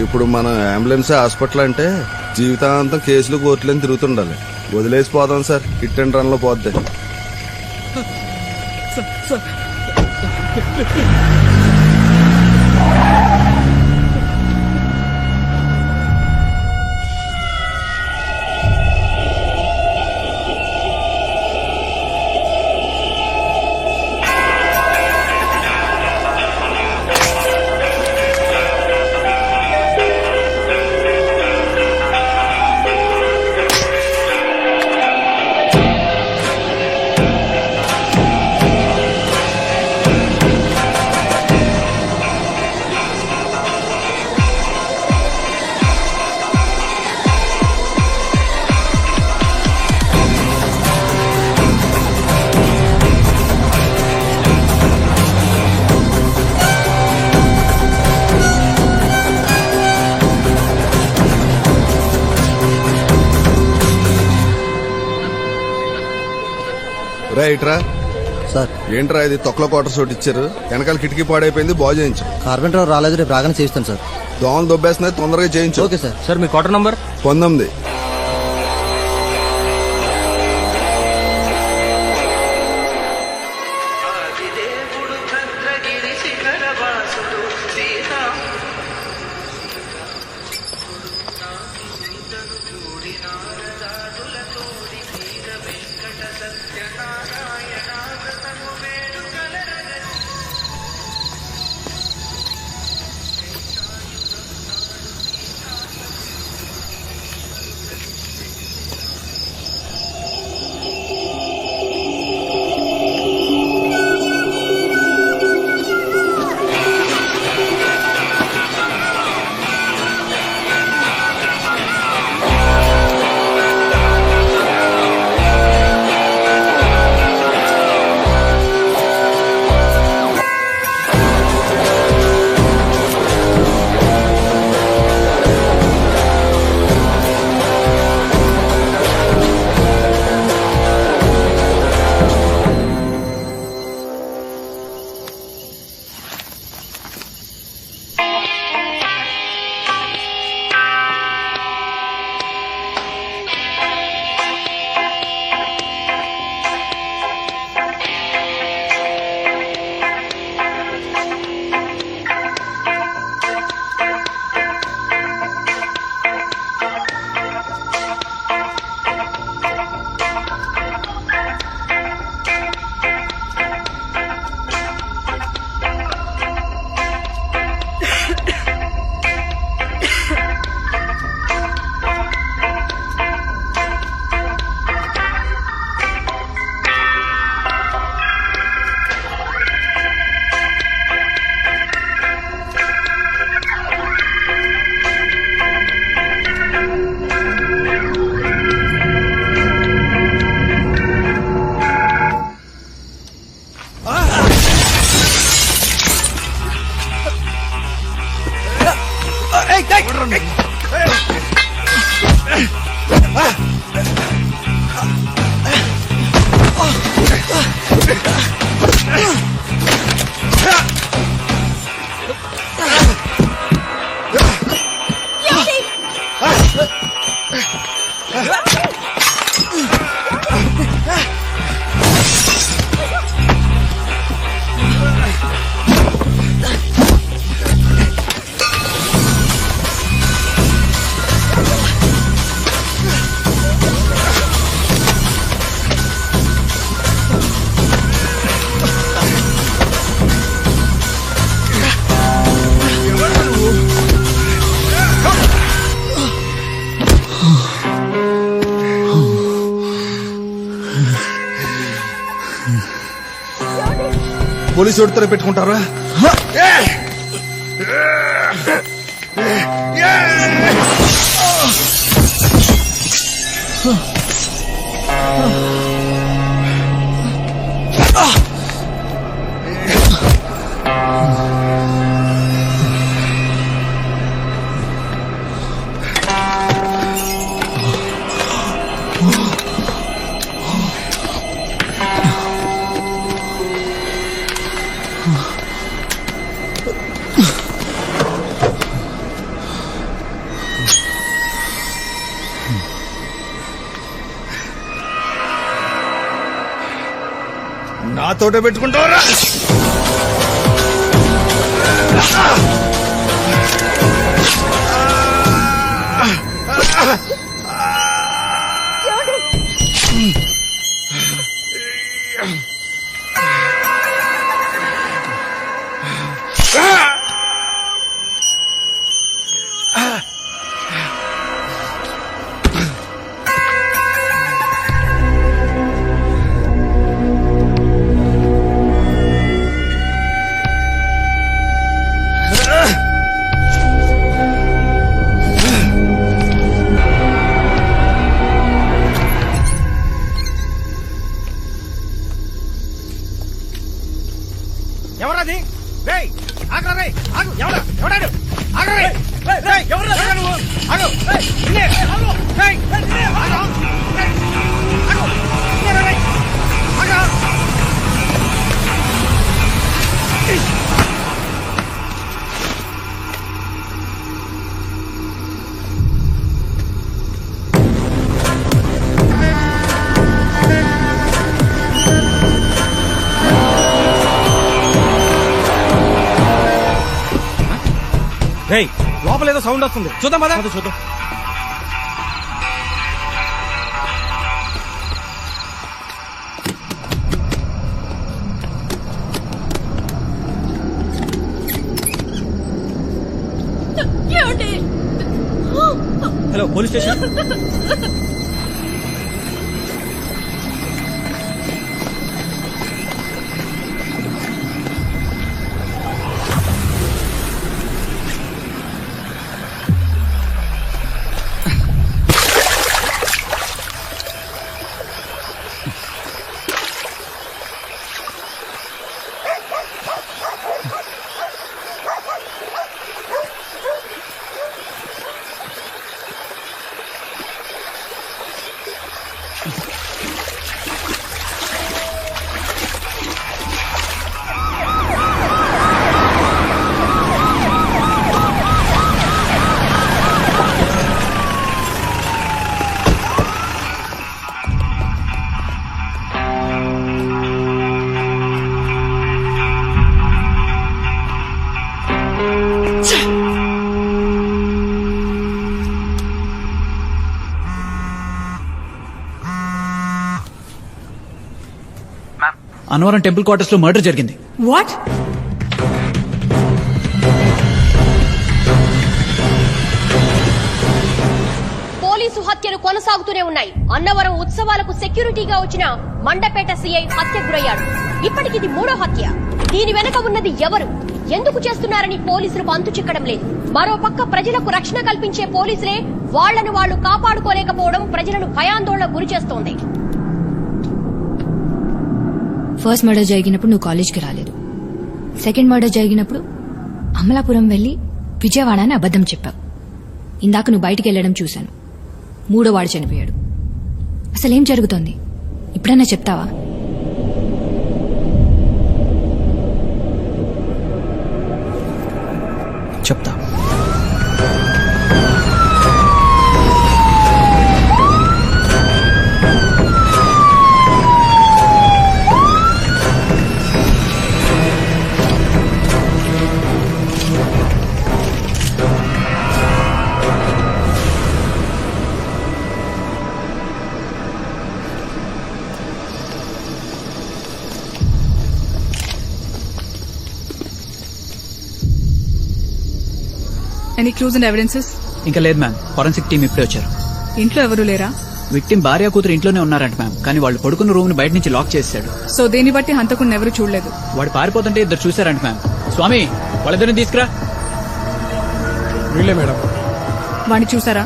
ఇప్పుడు మనం అంబులెన్స్ హాస్పిటల్ అంటే జీవితాంతం కేసులు కోర్టులని తిరుగుతుండాలి. వదిలేసిపోదాం సార్, హిట్ అండ్ రన్ లో పోద్ది. రైట్ రా సార్. ఏంట్రా ఇది తొక్కల క్వార్టర్స్ ఒకటి ఇచ్చారు, వెనకాల కిటికీ పాడైపోయింది, బాగు చేయించు. కార్పెంటర్ రాలేదు, రేపు రాగానే చేయిస్తాను సార్. దోమలు దొబ్బేస్తున్నాయి, తొందరగా చేయించు. Okay sir. సార్ మీ క్వార్టర్ నంబర్? 19. పోలీసు వాడితో పెట్టుకుంటారా? నాతోటే పెట్టుకుంటావరా? ఎవరది? రేయ్ ఆగరా రేయ్ ఆగు. ఎవడా ఎవడాడు? ఆగరా రేయ్. రేయ్ ఎవరా నువ్వు? ఆగు. రేయ్ నిన్నే ఆగు. రేయ్ నిన్నే ఆగు. రేయ్ ఆగు. నిన్నే రేయ్ ఆగు. రేయ్ లోపల ఏదో సౌండ్ వస్తుంది, చూద్దాం పద. చూద్దాం. Hello police station. Annavaram temple quarters లో మర్డర్ జరిగింది. వాట్? పోలీసు హత్యలు కొనసాగుతూనే ఉన్నాయి. అన్నవరం ఉత్సవాలకు సెక్యూరిటీగా వచ్చిన మండపేట సీఐ హత్య గురయ్యాడు. ఇప్పటికిది 3వ హత్య. దీని వెనక ఉన్నది ఎవరు, ఎందుకు చేస్తున్నారని పోలీసులకు అంతు చిక్కడం లేదు. మరోపక్క ప్రజలకు రక్షణ కల్పించే పోలీసులే వాళ్లను వాళ్లు కాపాడుకోలేకపోవడం ప్రజలను భయాందోళన గురి చేస్తోంది. ఫస్ట్ మర్డర్ జరిగినప్పుడు నువ్వు కాలేజ్కి రాలేదు. సెకండ్ మర్డర్ జరిగినప్పుడు అమలాపురం వెళ్లి విజయవాడ అని అబద్ధం చెప్పావు. ఇందాక నువ్వు బయటికి వెళ్లడం చూశాను. 3వ వాడు చనిపోయాడు. అసలేం జరుగుతోంది ఇప్పుడన్నా చెప్తావా? చెప్తా. Any clues and evidences? ఇంకా లేదు మ్యామ్. ఫోరెన్సిక్ టీం ఇప్పుడే వచ్చారు. ఇంట్లో ఎవరు లేరా? విక్టిమ్ భార్య కూతురు ఇంట్లోనే ఉన్నారంట మ్యామ్, కానీ వాళ్ళు పడుకున్న రూమ్ ని బయట నుంచి లాక్ చేశాడు. సో దీన్ని బట్టి హంతకుడిని ఎవరు చూడలేదు. వాడు పారిపోతుంటే ఇద్దరు చూశారంట మ్యామ్. స్వామి, వాళ్ళిద్దరిని తీసుకురా. వీళ్ళే మేడం. వాడిని చూసారా?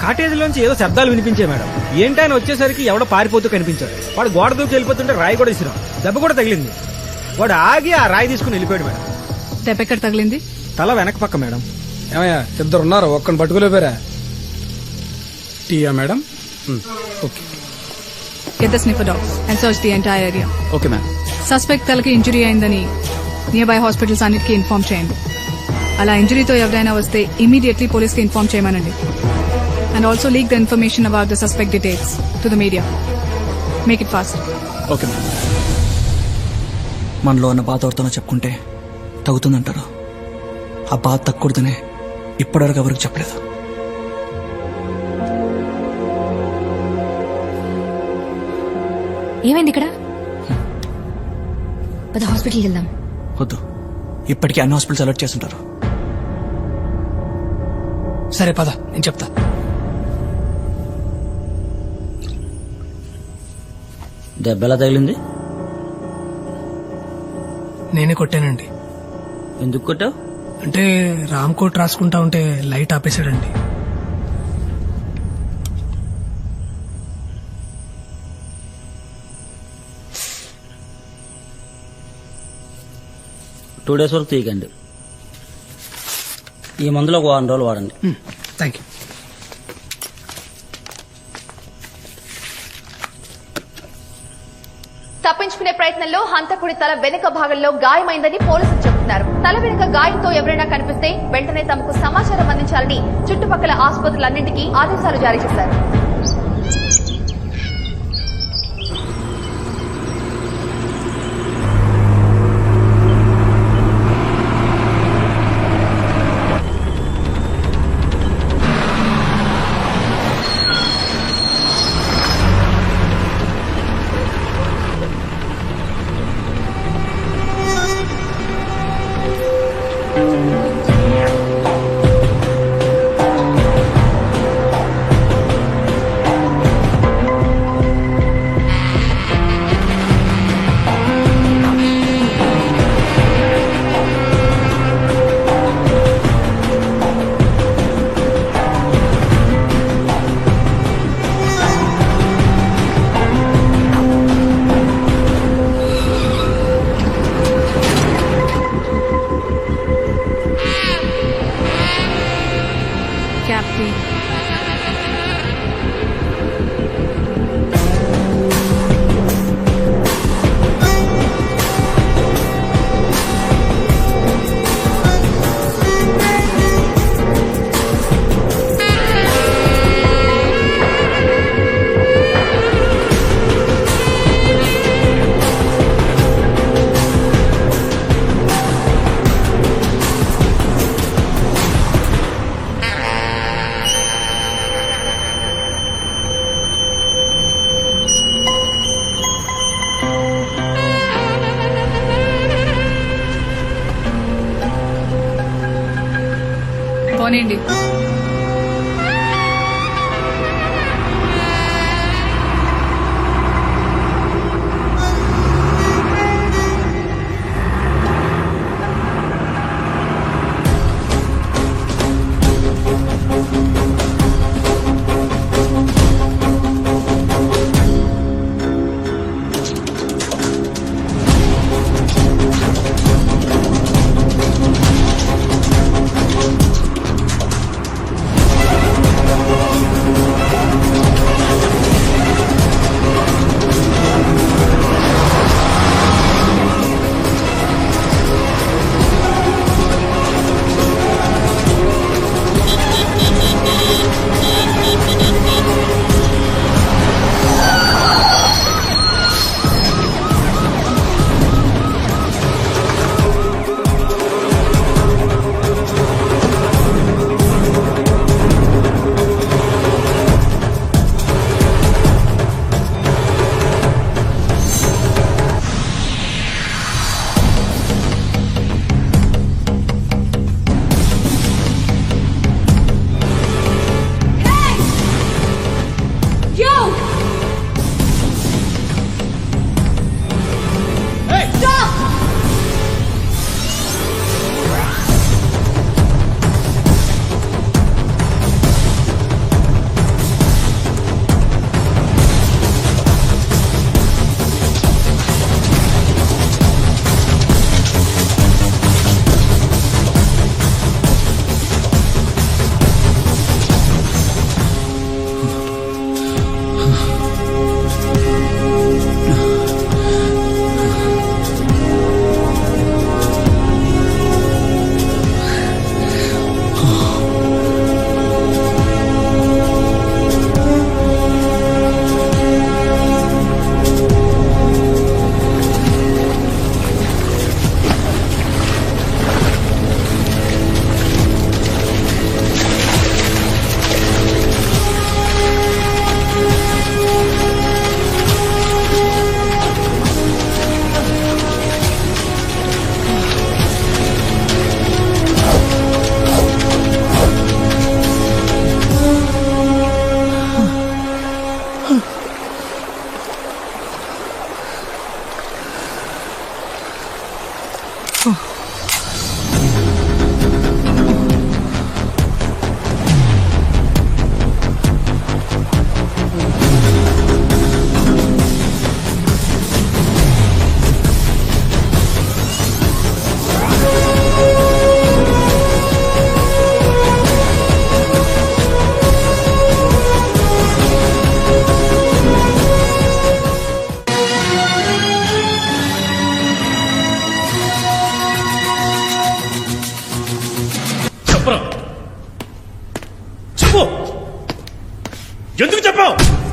కాటేజ్ లోంచి ఏదో శబ్దాలు వినిపించాయి మేడం. ఏంటని వచ్చేసరికి ఎవడో పారిపోతూ కనిపించాడు. వాడు గోడ దూకి వెళ్ళిపోతుంటే రాయి కూడా ఇసిరాం. దెబ్బ కూడా తగిలింది. వాడు ఆగి ఆ రాయి తీసుకుని వెళ్ళిపోయాడు మేడం. దెబ్బ ఎక్కడ తగిలింది? తల వెనక పక్క మేడం. ఏమయ్యా, ఇద్దరు ఉన్నారు, ఒక్కని పట్టుకోలేపారా? టీయా madam? Okay. Get the sniffer dogs and search the entire area. Okay ma'am. Suspect తలకి ఇంజరీ అయిందని నియర్ బై హాస్పిటల్స్ అన్నిటికీ ఇన్ఫార్మ్ చేయండి. అలా ఇంజరీతో ఎవరైనా వస్తే ఇమీడియట్లీ పోలీస్ కి ఇన్ఫార్మ్ చేయమనండి. And also leak the information about the suspect details to the media. Make it fast. Okay ma'am. మనలో ఉన్న బాధ ఎవరితోనో చెప్పుకుంటే తగ్గుతుందంటారు. ఆ బాధ తగ్గకూడదనే ఇప్పటివరకు ఎవరికి చెప్పలేదు. ఏమైంది ఇక్కడ? పద హాస్పిటల్కి వెళ్దాం. వద్దు, ఇప్పటికీ అన్ని హాస్పిటల్స్ అలర్ట్ చేస్తుంటారు. సరే పద, నేను చెప్తా. దెబ్బ ఎలా తగిలింది? నేనే కొట్టానండి. ఎందుకు కొట్టావు? అంటే రామ్ కోట్ రాసుకుంటా ఉంటే లైట్ ఆపేశాడండి. టూ డేస్ వరకు తీయకండి. ఈ మందులో ఒక 1 రోజులు వాడండి. Thank you. తప్పించుకునే ప్రయత్నంలో హంతకుడి తల వెనుక భాగంలో గాయమైందని పోలీసులు చెబుతున్నారు. తల వెనుక గాయంతో ఎవరైనా కనిపిస్తే వెంటనే తమకు సమాచారం అందించాలని చుట్టుపక్కల ఆసుపత్రులన్నింటికీ ఆదేశాలు జారీ చేశారు. పోనీండి.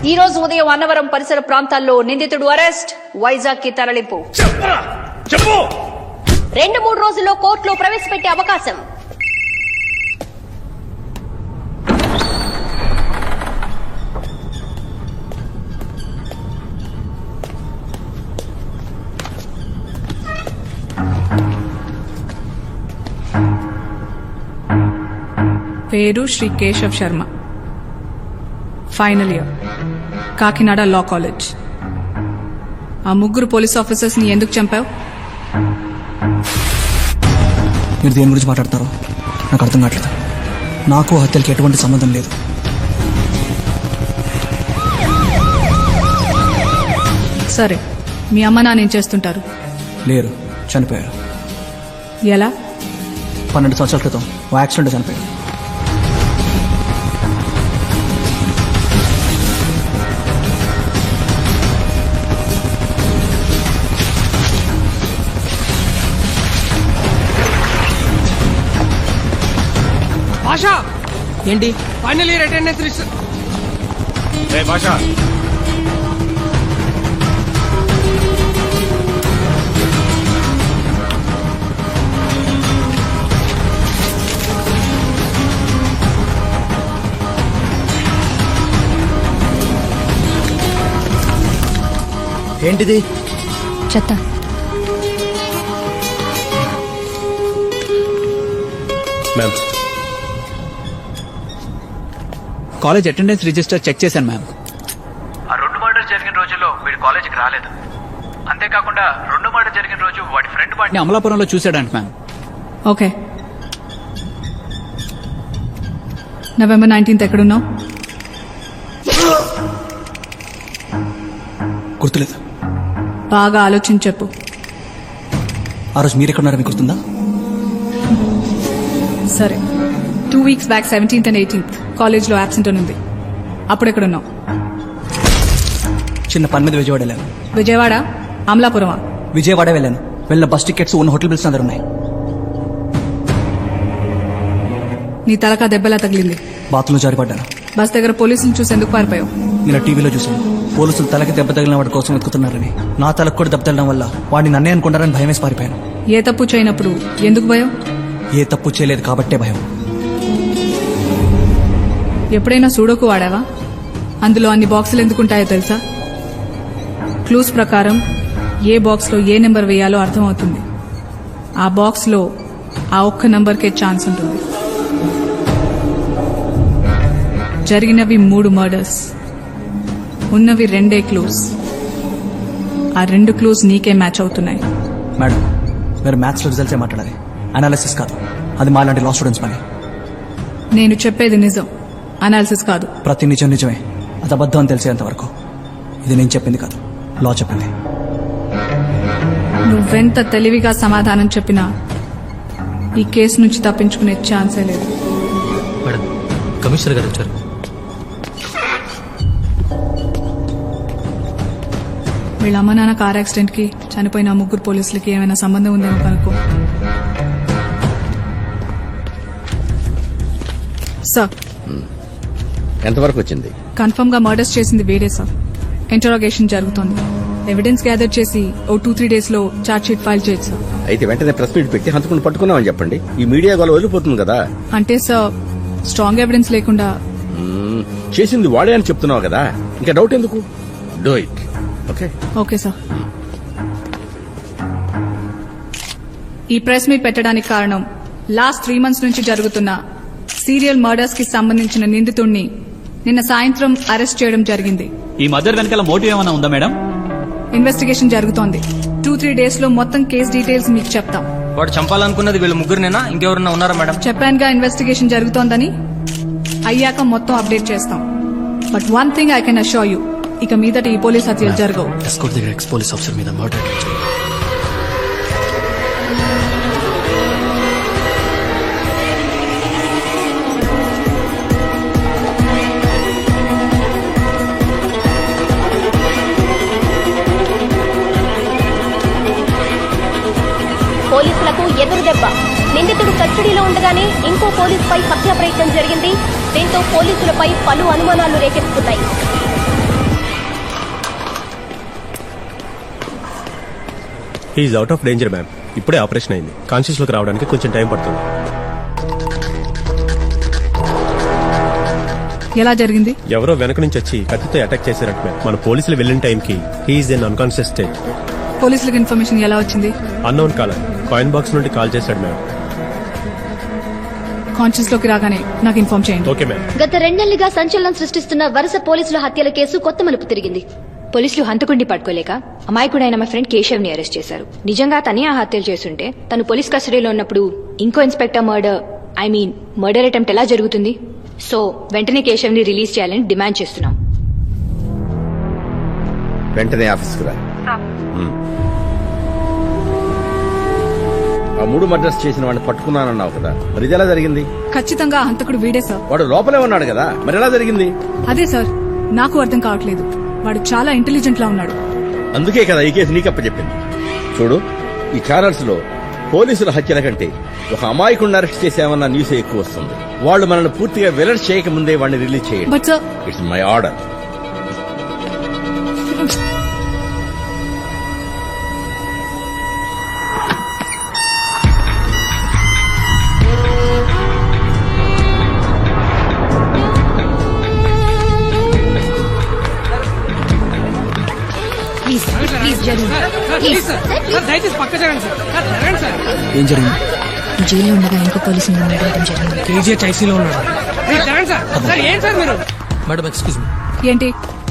ఈ రోజు ఉదయం అన్నవరం పరిసర ప్రాంతాల్లో నిందితుడు అరెస్ట్, వైజాగ్ కి తరలింపు. 2-3 రోజుల్లో కోర్టులో ప్రవేశపెట్టే అవకాశం. పేరు Shri Keshav Sharma, final year, Kakinada law college. ఆ 3 పోలీస్ ఆఫీసర్స్ ని ఎందుకు చంపావు? మీరు దేని గురించి మాట్లాడతారో నాకు అర్థం కావట్లేదు. నాకు హత్యలకి ఎటువంటి సంబంధం లేదు. సరే, మీ అమ్మ నాన్న ఏం చేస్తుంటారు? లేరు, చనిపోయారు. ఎలా? 12 సంవత్సరాల క్రితం ఓ యాక్సిడెంట్ చనిపోయారు. భాషా ఏంటి? Final year attendance list. Basha ఏంటిది? చెత్త. Ma'am, college attendance register check చేశాను మ్యామ్. ఆ 2 మర్డర్స్ జరిగిన రోజుల్లో వీడు కాలేజీకి రాలేదు. అంతేకాకుండా 2 మర్డర్ జరిగిన రోజు వాడి ఫ్రెండ్ వాడిని అమలాపురంలో చూశాడంట మ్యామ్. ఓకే. నవంబర్ 19th ఎక్కడున్నావు? గుర్తులేదు. బాగా ఆలోచించి చెప్పు. ఆ రోజు మీరు ఎక్కడున్నారని గుర్తుందా? సరే, 2 weeks back 17th and 18th కాలేజ్లో యాబ్సెంట్ అని ఉంది. అప్పుడు ఎక్కడున్నావు? చిన్న పని మీద విజయవాడ వెళ్ళాను. విజయవాడ? అమలాపురమా? విజయవాడ వెళ్ళాను. వెళ్ళిన బస్ టికెట్స్ ఉన్న హోటల్ బిల్స్ అందరు ఉన్నాయి. నీ తలకా దెబ్బలా తగిలింది. బాత్రూంలో జారిపడ్డాను. బస్ దగ్గర పోలీసులు చూసి ఎందుకు పారిపోయావు? నేను టీవీలో చూశాను. పోలీసులు తలకి దెబ్బ తగిలిన వాడి కోసం వెతుకుతున్నారని. నా తలకు కూడా దెబ్బ తగలడం వల్ల వాడిని నన్నే అనుకుంటారని భయం వేసి పారిపోయాను. ఏ తప్పు చేయనప్పుడు ఎందుకు భయం? ఏ తప్పు చేయలేదు కాబట్టే భయం. ఎప్పుడైనా సూడోకు వాడావా? అందులో అన్ని బాక్సులు ఎందుకుంటాయో తెలుసా? క్లూస్ ప్రకారం ఏ బాక్స్లో ఏ నెంబర్ వేయాలో అర్థమవుతుంది. ఆ బాక్స్లో ఆ ఒక్క నెంబర్కే ఛాన్స్ ఉంటుంది. జరిగినవి 3 మర్డర్స్, ఉన్నవి 2 క్లూస్. ఆ 2 క్లూస్ నీకే మ్యాచ్ అవుతున్నాయి. మేడం, మీరు మ్యాథ్స్ లో రిజల్ట్సే మాట్లాడాలి, అనాలిసిస్ కాదు. అది మాలాంటి లా స్టూడెంట్స్ పని. నేను చెప్పేది నిజం, అనాలిసిస్ కాదు. ప్రతి నిజం నిజమే, అది అబద్ధం అని తెలిసేంత వరకు. ఇది నేను చెప్పింది కాదు, లా చెప్పింది. నువ్వెంత తెలివిగా సమాధానం చెప్పినా ఈ కేసు నుంచి తప్పించుకునే ఛాన్సే లేదు. మేడం, కమిషనర్ గారు వచ్చారు. వీళ్ళ అమ్మ నాన్న కార్ యాక్సిడెంట్ కి చనిపోయిన 3 పోలీసులకి ఏమైనా సంబంధం ఉందేమో కనుక్కో. సార్, ఎంతవరకు వచ్చింది? కన్ఫర్మ్ గా మర్డర్స్ చేసింది వేరే సార్. ఇంటరాగేషన్ జరుగుతోంది. ఎవిడెన్స్ గ్యాదర్ చేసి ఓ 2-3 days లో చార్జ్ షీట్ ఫైల్ చేయొచ్చు సార్. అయితే వెంటనే ప్రెస్ మీట్ పెట్టి హంతకుని పట్టుకున్నామని చెప్పండి. ఈ మీడియా గోల వదిలిపోతుంది కదా. అంటే సార్, స్ట్రాంగ్ ఎవిడెన్స్ లేకుండా చేసింది వాడే అని చెప్తున్నావు కదా, ఇంకా డౌట్ ఎందుకు? Do it. Okay okay sir. ఈ ప్రెస్ మీట్ పెట్టడానికి కారణం లాస్ట్ 3 months నుంచి జరుగుతున్న సీరియల్ మర్డర్స్ కి సంబంధించిన నిందితుడిని నిన్న సాయంత్రం అరెస్ట్ చేయడం జరిగింది. ఈ మర్డర్ వెనకాల మోటివ్ ఏమైనా ఉందా మేడం? ఇన్వెస్టిగేషన్ జరుగుతోంది. 2-3 days లో మొత్తం కేసు డీటెయిల్స్ మీకు చెప్తాం. వాడు చంపాలనుకున్నది వీళ్ళు 3 ఇంకెవరన్నా ఉన్నారా మేడం? చెప్పానుగా ఇన్వెస్టిగేషన్ జరుగుతోందని. అయ్యాక మొత్తం అప్డేట్ చేస్తాం. But one thing I can assure you, ఇక మీదట ఈ పోలీస్ హత్యలు జరగవు. ఎస్కోట్ దగ్గర ఎక్స్ పోలీస్ ఆఫీసర్ మీద మర్డర్ పోలీసులకు ఎదురు దెబ్బ. నిందితుడు కస్టడీలో ఉండగానే ఇంకో పోలీసుపై హత్యా ప్రయత్నం జరిగింది. దీంతో పోలీసులపై పలు అనుమానాలు రేకెత్తుతున్నాయి. He is out of danger ma'am. ఇప్పుడే ఆపరేషన్ అయింది. కాన్షియస్ లోకి రావడానికి కొంచెం టైం పడుతుంది. ఎలా జరిగింది? ఎవరో వెనక నుంచి వచ్చి కత్తితో అటాక్ చేశారంట మ్యామ్. మన పోలీసులు వెళ్ళిన టైంకి హీఈస్ ఇన్ అన్కాన్షియస్ స్టేట్. పోలీసులకు ఇన్ఫర్మేషన్ ఎలా వచ్చింది? అన్నోన్ కాలర్ కాయిన్ బాక్స్ నుండి కాల్ చేశాడు మ్యామ్. కాన్షియస్ లోకి రాగానే నాకు ఇన్ఫార్మ్ చేయండి. Okay ma'am. గత 2 నెలలుగా సంచలనం సృష్టిస్తున్న వరుస పోలీసుల హత్యల కేసు కొత్త మలుపు తిరిగింది. పోలీసులు హంతకుడిని పట్టుకోలేక అమాయకుడైన మా ఫ్రెండ్ కేశవ్ ని అరెస్ట్ చేశారు. నిజంగా తనే ఆ హత్యలు చేస్తుంటే తను పోలీస్ కస్టడీలో ఉన్నప్పుడు ఇంకో ఇన్స్పెక్టర్ మర్డర్ అటెంప్ట్ ఎలా జరుగుతుంది? సో వెంటనే కేశవ్ ని రిలీజ్ చేయాలని డిమాండ్ చేస్తున్నాం. వెంటనే ఆఫీస్కి రా. ఆ 3 మర్డర్స్ చేసిన వాడిని పట్టుకున్నానన్నావు కదా, మరి ఇది ఎలా జరిగింది? ఖచ్చితంగా ఆ హంతకుడు వీడే సార్. వాడు లోపలే ఉన్నాడు కదా, మరి ఎలా జరిగింది? అదే సార్ నాకు అర్థం కావట్లేదు. వాడు చాలా ఇంటెలిజెంట్ లా ఉన్నాడు. అందుకే కదా ఈ కేసు నీకప్పచెప్పింది. చూడు, ఈ ఛానల్స్ లో పోలీసుల హత్యల కంటే ఒక అమాయకుడిని అరెస్ట్ చేసామన్న న్యూస్ ఎక్కువ వస్తుంది. వాళ్ళు మనల్ని పూర్తిగా వెలట్ చేయకముందే వాడిని రిలీజ్ చేయండి. But sir, it's my order. ఏం జరిగింది? జైల్లో ఉండగా ఇంకో పోలీసుని మర్డర్ జరిగింది. కేజీహెచ్ ఐసీలో ఉన్నాడు. Madam excuse me. ఏంటి?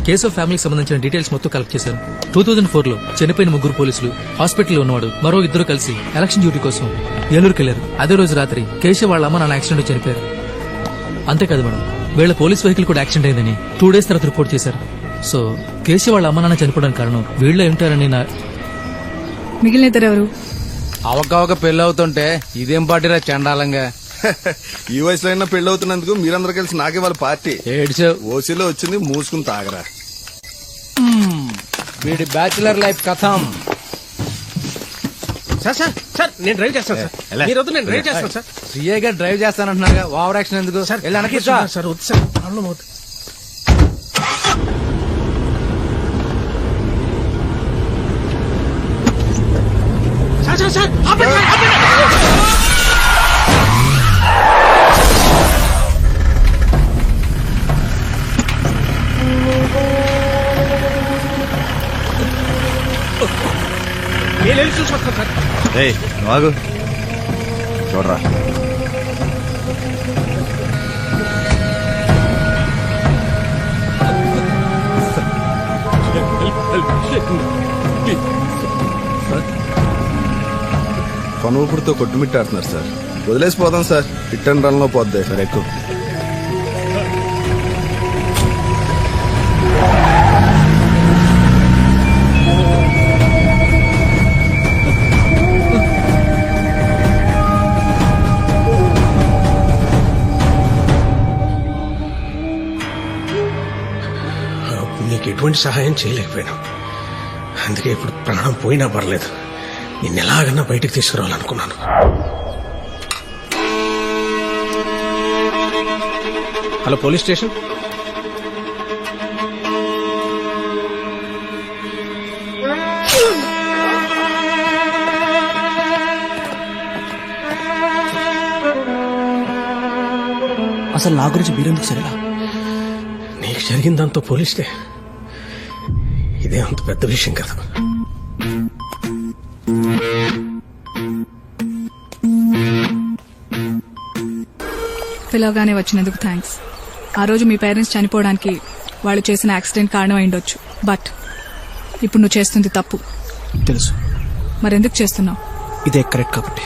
కేసు ఆఫ్ ఫ్యామిలీకి సంబంధించిన డీటెయిల్స్ మొత్తం కలెక్ట్ చేశాను. 2004లో చనిపోయిన 3 పోలీసులు, హాస్పిటల్లో ఉన్నవాడు, మరో 2 కలిసి ఎలక్షన్ డ్యూటీ కోసం ఏలూరుకి వెళ్లారు. అదే రోజు రాత్రి కేశవ్ వాళ్ళ అమ్మ నాన్న యాక్సిడెంట్ చనిపోయారు. అంతేకాదు మేడం, వీళ్ళ పోలీస్ వెహికల్ కూడా యాక్సిడెంట్ అయిందని 2 days తర్వాత రిపోర్ట్ చేశారు. సో కేశవ్ వాళ్ళ అమ్మ నాన్న చనిపోవడానికి కారణం వీళ్ళే ఉంటారని మిగిలిన ఇద్దరు ఎవరు? అవకవక పెళ్లి అవుతుంటే ఇదేం పార్టీరా చండాలంగా. ఈ వయసులో అయినా పెళ్లి అవుతున్నందుకు మీరందరూ కలిసి నాకే వాళ్ళ పార్టీ ఏడ్చావు. ఓసీలో వచ్చింది, మూసుకుని తాగరా. వీడి బ్యాచులర్ లైఫ్ కథం. సార్ నేను డ్రైవ్ చేస్తాను సార్. మీరు వద్దు, నేను డ్రైవ్ చేస్తాను సార్. సిఏగా డ్రైవ్ చేస్తానంటున్నాగా, ఓవర్ యాక్షన్ ఎందుకు? వెళ్ళి వెనక్కి రా. సార్ వద్దు సార్, ప్రాబ్లం అవుతుంది. సార్ ఆపండి, ఆపండి. నేను వెళ్ళి చూసుకొస్తాను సార్. ఆగు, చూడరా. పనుపుడితో కొట్టుమిట్టాడుతున్నారు సార్. వదిలేసిపోదాం సార్, హిట్ అండ్ రన్ లో పోద్ది సార్. ఎక్కువ నీకు ఎటువంటి సహాయం చేయలేకపోయాను. అందుకే ఇప్పుడు ప్రాణం పోయినా పర్లేదు, నిన్ను ఎలాగన్నా బయటకు తీసుకురావాలనుకున్నాను. Hello police station. అసలు నా గురించి మీరెందుకు సరేలా? నీకు జరిగిందంతా పోలీస్తే ఇదే అంత పెద్ద విషయం కాదు. పిలవగానే వచ్చినందుకు థ్యాంక్స్. ఆ రోజు మీ పేరెంట్స్ చనిపోవడానికి వాళ్ళు చేసిన యాక్సిడెంట్ కారణం అయిండొచ్చు. బట్ ఇప్పుడు నువ్వు చేస్తుంది తప్పు తెలుసు. మరెందుకు చేస్తున్నావు? ఇదే కరెక్ట్ కాబట్టి.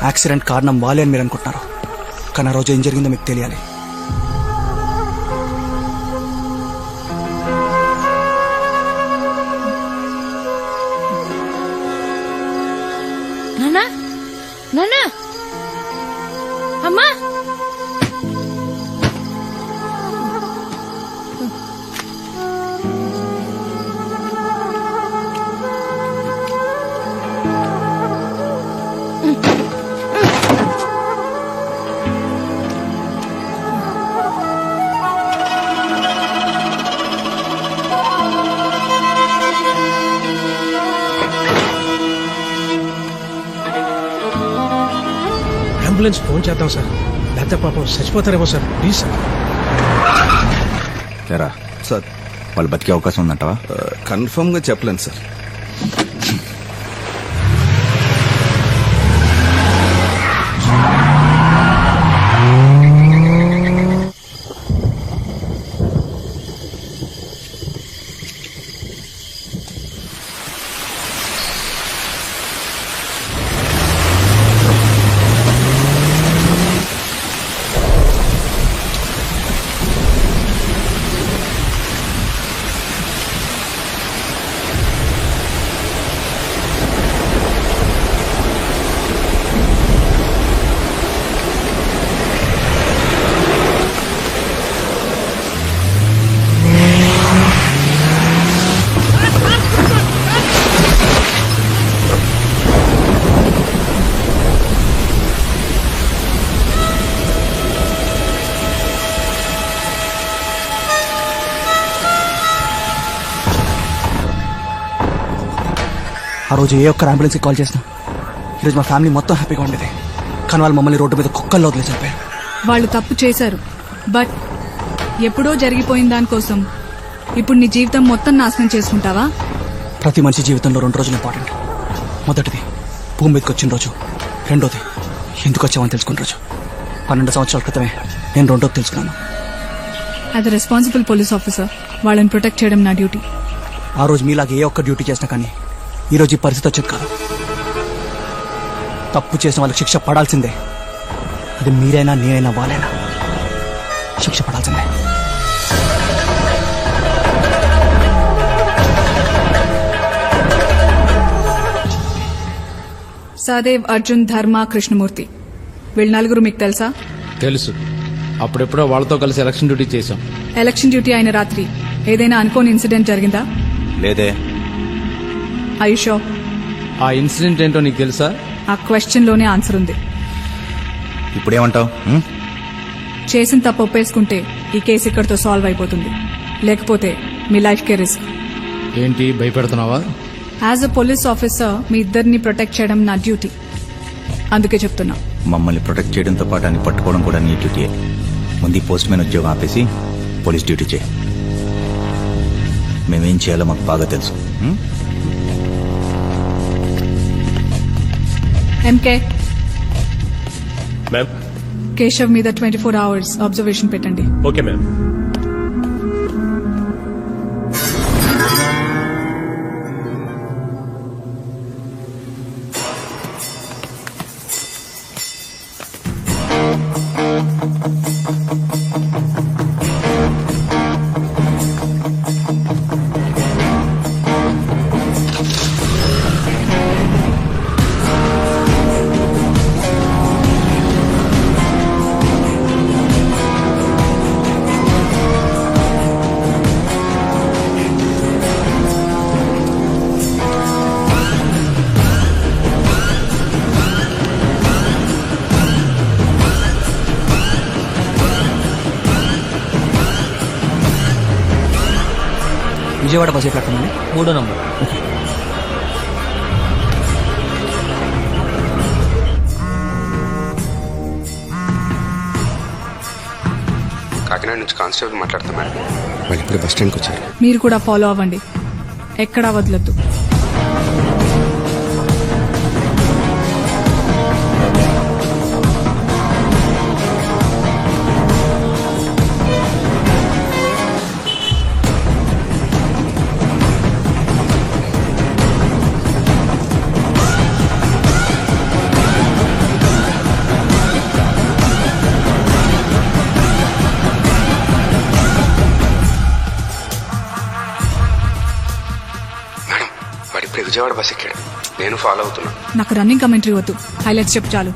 యాక్సిడెంట్ కారణం వాళ్ళే అని మీరు అనుకుంటున్నారు, కానీ ఆ రోజు ఏం జరిగిందో మీకు తెలియాలి. నాన్నా, నాన్నా, అమ్మా. అంబులెన్స్ ఫోన్ చేద్దాం సార్, లేకపోతే పాపం చచ్చిపోతారేమో సార్. Please sir. లేరా సార్ వాళ్ళు బతికే అవకాశం ఉందంటావా? కన్ఫర్మ్ గా చెప్పలేను సార్. ఆ రోజు ఏ ఒక్క అంబులెన్స్కి కాల్ చేసినా ఈరోజు మా ఫ్యామిలీ మొత్తం హ్యాపీగా ఉండేది. కానీ వాళ్ళు మమ్మల్ని రోడ్డు మీద కుక్కల్లో వదిలేసి చెప్పారు. వాళ్ళు తప్పు చేశారు, బట్ ఎప్పుడో జరిగిపోయిన దానికోసం ఇప్పుడు నీ జీవితం మొత్తం నాశనం చేసుకుంటావా? ప్రతి మనిషి జీవితంలో 2 రోజులు ఇంపార్టెంట్. మొదటిది భూమి మీదకి వచ్చిన రోజు, రెండోది ఎందుకు వచ్చామని తెలుసుకున్న రోజు. 12 సంవత్సరాల క్రితమే నేను రెండోది తెలుసుకున్నాను. As a responsible police officer వాళ్ళని ప్రొటెక్ట్ చేయడం నా డ్యూటీ. ఆ రోజు మీలాగే ఏ ఒక్క డ్యూటీ చేసినా కానీ ఈ రోజు ఈ పరిస్థితి వచ్చేది కాదు. తప్పు చేసిన వాళ్ళకి శిక్ష పడాల్సిందే. అది మీరైనా నేనైనా వాళ్ళైనా శిక్ష పడాల్సిందే. సహదేవ్, అర్జున్, ధర్మ, కృష్ణమూర్తి వీళ్ళు నలుగురు మీకు తెలుసా? తెలుసు. అప్పుడెప్పుడో వాళ్ళతో కలిసి ఎలక్షన్ డ్యూటీ చేశాం. ఎలక్షన్ డ్యూటీ అయిన రాత్రి ఏదైనా అనుకోని ఇన్సిడెంట్ జరిగిందా? లేదే. ఆయుషో, ఆ ఇన్సిడెంట్ ఏంటో నీకు తెలుసా? ఆ క్వశ్చన్ లోనే ఆన్సర్ ఉంది. ఇప్పుడేమంటావు? చేసిన తప్పు ఒప్పేసుకుంటే ఈ కేసు ఇక్కడితో సాల్వ్ అయిపోతుంది, లేకపోతే మీ లైఫ్ కే రిస్క్. ఏంటి భయపెడుతున్నావా? యాజ్ అ పోలీస్ ఆఫీసర్ మీ ఇద్దరిని ప్రొటెక్ట్ చేయడం నా డ్యూటీ, అందుకే చెప్తున్నా. మమ్మల్ని ప్రొటెక్ట్ చేయడంతో పాటు అన్ని పట్టుకోవడం కూడా నీ డ్యూటీయే. ముందు పోస్ట్ మ్యాన్ ఉద్యోగం ఆపేసి పోలీస్ డ్యూటీ చేయి. మేమేం చేయాలో మాకు బాగా తెలుసు. MK, ma'am. కేశవ్ మీద 24 hours అబ్జర్వేషన్ పెట్టండి. Okay ma'am. విజయవాడ బస్ ఏ ప్లాట్ఫామ్ అండి? 3వ నంబర్. కాకినాడ నుంచి కానిస్టేబుల్ మాట్లాడతాం మేడం. వాళ్ళు ఇప్పుడు బస్ స్టాండ్కి వచ్చారు. మీరు కూడా ఫాలో అవ్వండి, ఎక్కడా వదలొద్దు. విజయవాడ బస్ ఎక్కాడు, నేను ఫాలో అవుతున్నా. నాకు రన్నింగ్ కమెంటరీ వద్దు, హైలైట్స్ చెప్పు చాలు.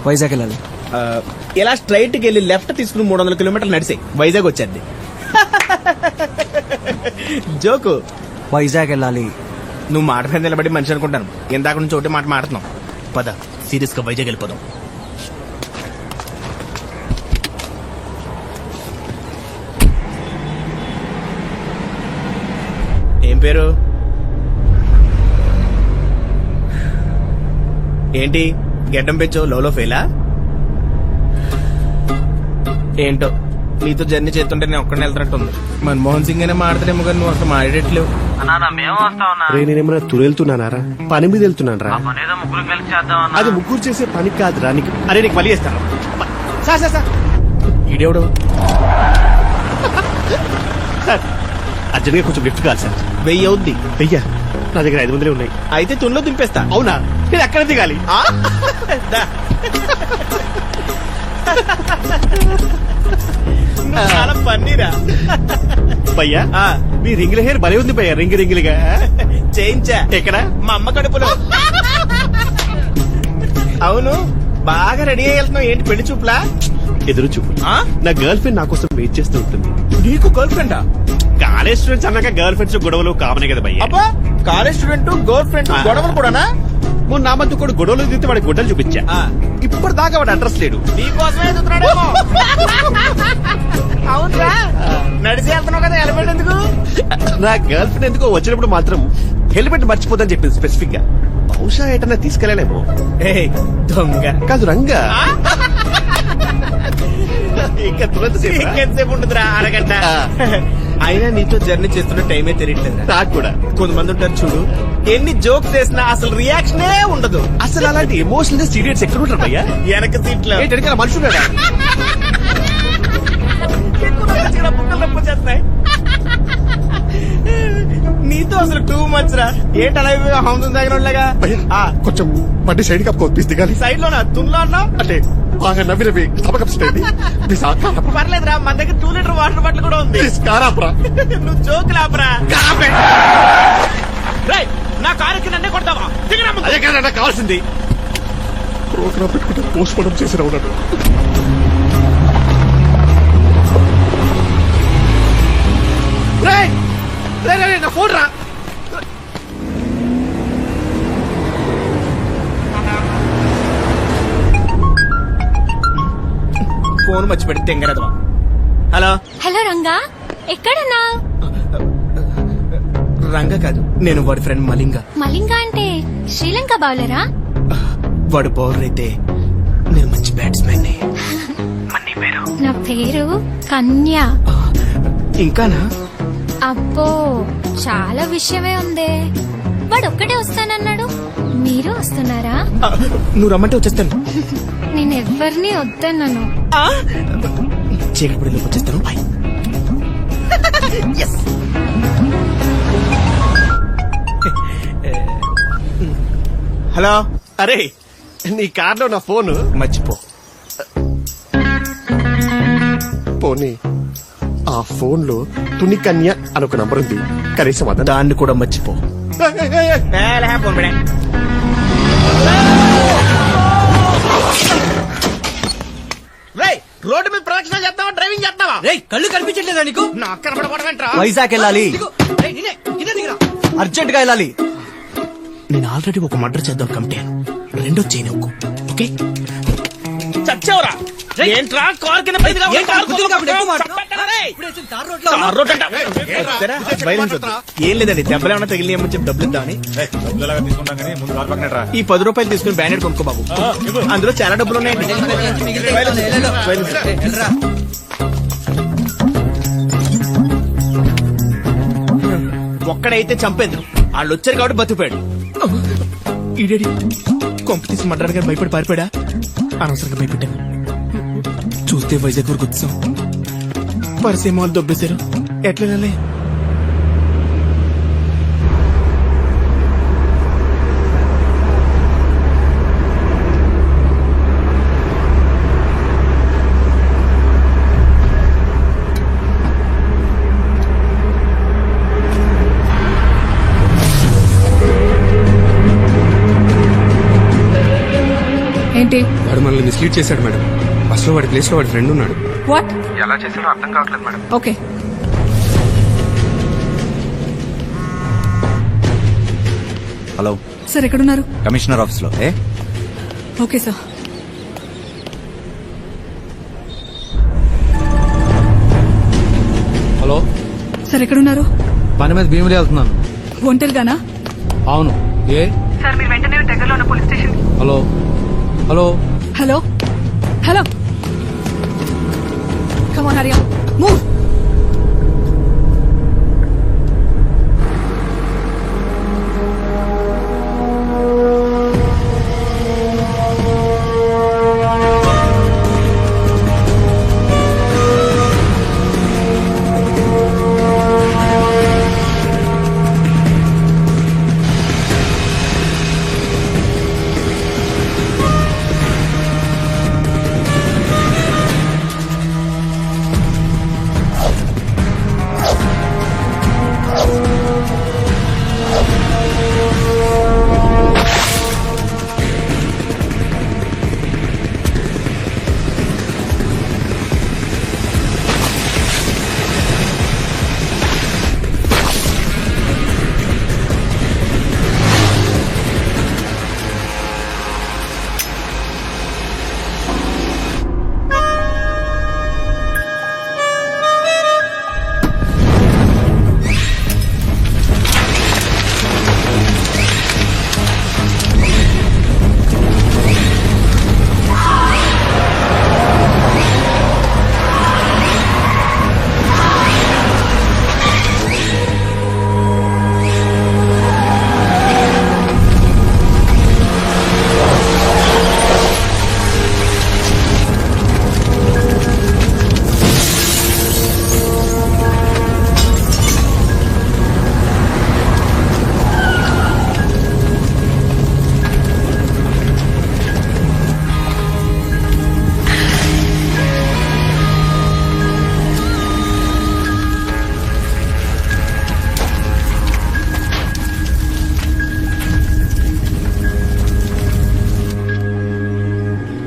వైజాగ్ వెళ్ళాలి. ఇలా స్ట్రైట్ కి వెళ్ళి లెఫ్ట్ తీసుకుని 300 కిలోమీటర్లు నడిసే వైజాగ్ వచ్చేది. జోకు. వైజాగ్ వెళ్ళాలి. నువ్వు మాట మీద నిలబడి మనిషి అనుకుంటాను. ఇందాక నుంచి ఒకటే మాట మాడుతున్నావు. పద సీరియస్ గా వైజాగ్ వెళ్ళిపోదాం. ఏం పేరు? ఏంటి గెడ్డం పెంచో లోలో ఫెయిలా? ఏంటో నీతో జర్నీ చేస్తుంటే నేను ఒక్కడిని వెళ్తున్నట్టుంది. మన్మోహన్ సింగ్ అయినా మాడతాడేమో కానీ నువ్వు అసలు మాడేట్లేవు. నేనేమన్నా తురెళ్తున్నానారా? పని మీద వెళ్తున్నానరా. అది ముగ్గురు చేసే పని కాదురా నీకు. అరే నీకు మళ్ళీ చేస్తాను. ఈడెవడు? అర్జెంట్ గా కొంచెం లిఫ్ట్ కాదు సార్. 1000 అవుద్ది. 1000? నా దగ్గర 500 ఉన్నాయి. అయితే తునిలో దింపేస్తా. అవునా? నేను ఎక్కడ దిగాలి? చాలా పన్నీరా భయ్యా. నీ రింగుల హెయిర్ భలే ఉంది భయ్యా. రింగులుగా చేయించా. ఎక్కడ? మా అమ్మ కడుపులో. అవును బాగా రెడీ అయ్యి వెళ్తున్నావు. ఏంటి పెళ్లి చూపులా? ఎదురు చూపు. నా గర్ల్ ఫ్రెండ్ నా కోసం వెయిట్ చేస్తూ ఉంటుంది. నీకు గర్ల్ ఫ్రెండా? కాలేజ్ స్టూడెంట్స్ అన్నాక గర్ల్ ఫ్రెండ్స్ గొడవలు కామనే కదా భయ్యా. అబ్బా కాలేజ్ స్టూడెంట్ గర్ల్ ఫ్రెండ్ గొడవలు కూడానా? మొన్న నా మధ్య కూడా గొడవలు దిగితే వాడి గుడ్డలు చూపించా. ఇప్పుడు దాకా వాడు అడ్రస్ లేడు. నీకోసమే ఎదుగుతున్నాడేమో. అవునరా నడిచి వెళ్తున్నావు కదా హెల్మెట్ ఎందుకు? నా గర్ల్ ఫ్రెండ్ ఎందుకో వచ్చినప్పుడు మాత్రం హెల్మెట్ మర్చిపోదని చెప్పింది స్పెసిఫిక్ గా. బహుశా ఏటన్నా తీసుకెళ్ళలేమో. దొంగ కాదు రంగా. ఇంకా ఇంకెంతసేపు ఉంటుందిరా? అరగంట. అయినా నీతో జర్నీ చేస్తున్న టైమే తెలియట్లేదు నాకు కూడా. కొంతమంది ఉంటారు చూడు, ఎన్ని జోక్స్ చేసినా అసలు రియాక్షనే ఉండదు. అసలు అలాంటి ఎమోషనల్ సీరియస్ ఎక్కడ ఉంటారు భయ్యా? వెనక సీట్లో మనుషులు చేస్తాయి. నీతో అసలు టూ మచ్ రా. ఏంటి అలా హంసం తగినలాగా? కొంచెం బండి సైడ్ కప్పుకో. ప్లీజ్ దిగాలి. సైడ్ లోనా తుల్లో అన్నావు అంటే బాగా నవ్వి పర్లేదురా. మన దగ్గర 2 లీటర్ వాటర్ బాటిల్ కూడా ఉంది. నువ్వు జోక్ లాపరా. నా కారుకి నన్నే కొడతావా? అదే కదా నాకు కావాల్సింది. ప్రోగ్రామ్ పెట్టుకుంటే పోస్ట్ మార్టం చేసి ఉన్నాడు. నా ఫోన్ రా. ఫోన్ మర్చి పెడితే తెంగరదవా. హలో హలో రంగా, ఎక్కడన్నా? రంగా కాదు, నేను వాడి ఫ్రెండ్ మలింగ. మలింగ అంటే శ్రీలంక బౌలరా? వాడు బౌలర్ అయితే నేను మంచి బ్యాట్స్మెన్. నా పేరు కన్య. ఇంకానా? అబ్బో చాలా విషయమే ఉందే. వాడు ఒక్కడే వస్తానన్నాడు, మీరు వస్తున్నారా? నువ్వు రమ్మంటే వచ్చేస్తాను. నేనెవ్వరిని వద్దన్నాను. చీకటిపడిలోకి వచ్చేస్తాను. బాయ్. హలో. అరే నీ కార్లో నా ఫోన్ మర్చిపో. పోనీ ఆ ఫోన్ లో తుని కన్య అని ఒక నంబర్ ఉంది. కనీసం దాన్ని కూడా మర్చిపో. రోడ్డు మీద ప్రదక్షిణ చేస్తావా? డ్రైవింగ్ చేస్తావా? కళ్ళు కనిపించట్లేదా నీకు? నాకు కనపడమంటా. వైజాగ్ వెళ్ళాలి. అర్జెంట్ గా వెళ్ళాలి. నేను ఆల్రెడీ ఒక మర్డర్ చేద్దాం కమిటాను. రెండో చేయను. ఓకే చచ్చావురా. ఏంట్రా కార్ కింద ఏం లేదండి, దెబ్బలు ఏమన్నా తగిలినామని చెప్పి డబ్బులు ఇద్దామని. ఈ 10 రూపాయలు తీసుకుని బ్యానెట్ కొనుక్కో బాబు. అందులో చాలా డబ్బులు ఉన్నాయండి. ఒక్కడైతే చంపేందుకు వాళ్ళు వచ్చారు కాబట్టి బతికిపోయాడు. ఈడేడి కొంప తీసి మర్డర్ గారు భయపడి పారిపోయాడా? అనవసరంగా భయపెట్టాను. చూస్తే వైజాగ్ వరకు వచ్చాం. పరిసేమో వాళ్ళు దొబ్బేశారు. ఎట్లా వెళ్ళాలి? ఏంటి? వాడు మనల్ని మిస్లీడ్ చేశాడు మేడం. బస్ లో వాడి ప్లేస్ లో వాడి ఫ్రెండ్ ఉన్నాడు. వాట్? ఎలా చేశాడో అర్థం కావట్లేదు మేడం. ఓకే. హలో సార్ ఎక్కడున్నారు? కమిషనర్ ఆఫీస్ లో. Okay sir. హలో సార్ ఎక్కడున్నారు? పని మీద భీమిలి వెళ్తున్నాను. ఒంటరిగానా? అవును. ఏ సార్ మీరు వెంటనే దగ్గరలో ఉన్న police station. Hello hello hello hello come on Hari up move.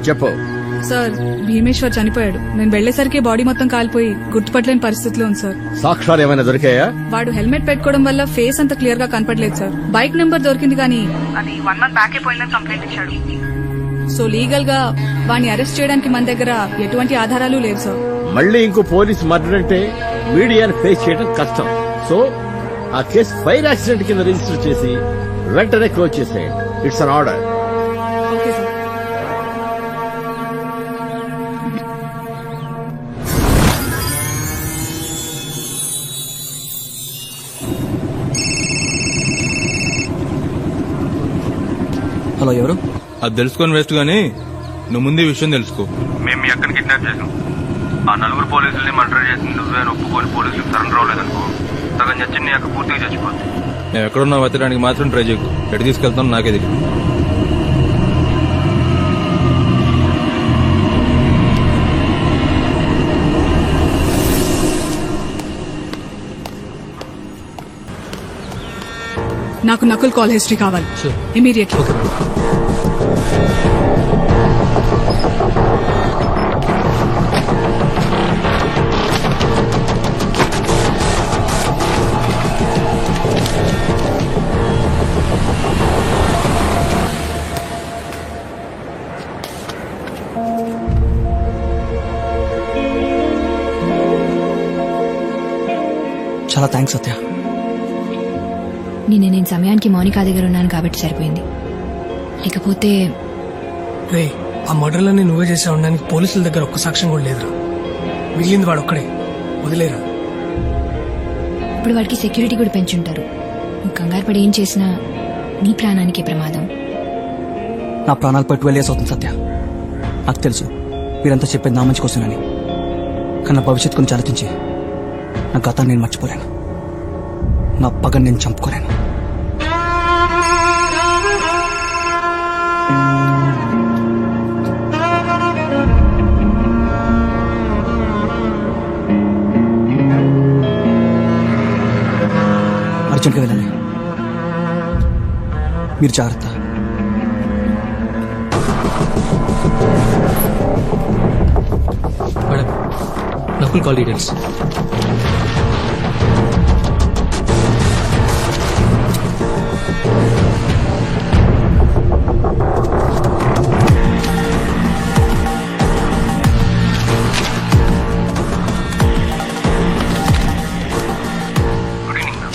చెప్పు. సార్ భీమేశ్వర్ చనిపోయాడు. నేను వెళ్లేసరికి బాడీ మొత్తం కాలిపోయి గుర్తుపట్టలేని పరిస్థితిలో ఉంది సార్. సాక్ష్యాలు ఏమైనా దొరికాయా? వాడు హెల్మెట్ పెట్టుకోవడం వల్ల ఫేస్ అంత క్లియర్ గా కనపడలేదు సార్. బైక్ నెంబర్ దొరికింది కానీ అది 1 month బ్యాక్ అయిపోయిందని కంప్లైంట్ ఇచ్చాడు. సో లీగల్ గా వాడిని అరెస్ట్ చేయడానికి మన దగ్గర ఎటువంటి ఆధారాలు లేవు సార్. మళ్ళీ ఇంకో పోలీస్ మర్డర్ అంటే మీడియాను ఫేస్ చేయడం కష్టం. సో ఆ కేసు ఫైర్ యాక్సిడెంట్ కింద రిజిస్టర్ చేసి వెంటనే క్లోజ్ చేసేయండి. It's an order. Okay sir. Hello, ఎవరు? అది తెలుసుకొని వేస్ట్ గానీ నువ్వు ముందు ఈ విషయం తెలుసుకో. మేము మీ అక్కని కిడ్నాప్ చేసాం. ఆ 4 పోలీసుల్ని మర్డర్ చేసింది నువ్వే అని ఒప్పుకొని పోలీసులకు సరెండర్ అవ్వలేదనుకో, సగం చచ్చి నీ అక్క పూర్తిగా చచ్చిపోతుంది. మేము ఎక్కడున్నా వెతకడానికి మాత్రం ట్రై చేయకు. ఎటు తీసుకెళ్తాం నాకే తెలియదు. నాకు నకుల్ కాల్ హిస్టరీ కావాలి ఇమీడియట్లీ. చాలా థ్యాంక్స్ సత్య. నేను సమయానికి మౌనిక దగ్గర ఉన్నాను కాబట్టి సరిపోయింది. లేకపోతే రే, ఆ మర్డర్లన్నీ నువ్వే చేసా ఉండడానికి పోలీసుల దగ్గర ఒక్క సాక్ష్యం కూడా లేదురా. మిగిలింది వాడు ఒక్కడే. వదిలేరా. ఇప్పుడు వాడికి సెక్యూరిటీ కూడా పెంచుంటారు. నువ్వు కంగారు పడి ఏం చేసినా నీ ప్రాణానికే ప్రమాదం. నా ప్రాణాలు పట్టు 12 years అవుతుంది సత్య. నాకు తెలుసు మీరంతా చెప్పేది నా మంచి కోసమని. కానీ నా భవిష్యత్తు గురించి ఆలోచించి నా గతాన్ని నేను మర్చిపోలేను. నా పగని నేను చంపుకోలేను. అర్జెంట్గా వెళ్ళాలి. మీరు జాగ్రత్త. Madam Nakul call details.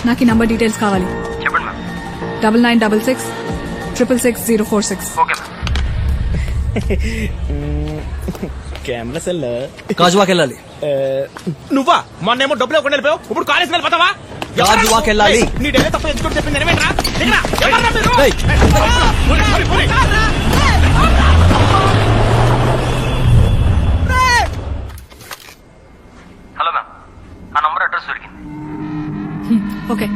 నాకు ఈ నంబర్ డీటెయిల్స్ కావాలి. చెప్పండి ma'am. 9966 666 046. Okay ma'am. Camera cell గాజువాకి వెళ్ళాలి. నువ్వా మొన్నేమో డబ్బులు ఇవ్వకుండా వెళ్ళిపోయావు, ఇప్పుడు కాలేజ్ వెళ్ళిపోతావా? గాజువాకి వెళ్ళాలి. నీ డైలీ తప్ప ఎందుకు చెప్పింది ఎనిమిట్రా? హలో మ్యామ్, ఆ నంబర్ అడ్రస్ దొరికింది. ఓకే.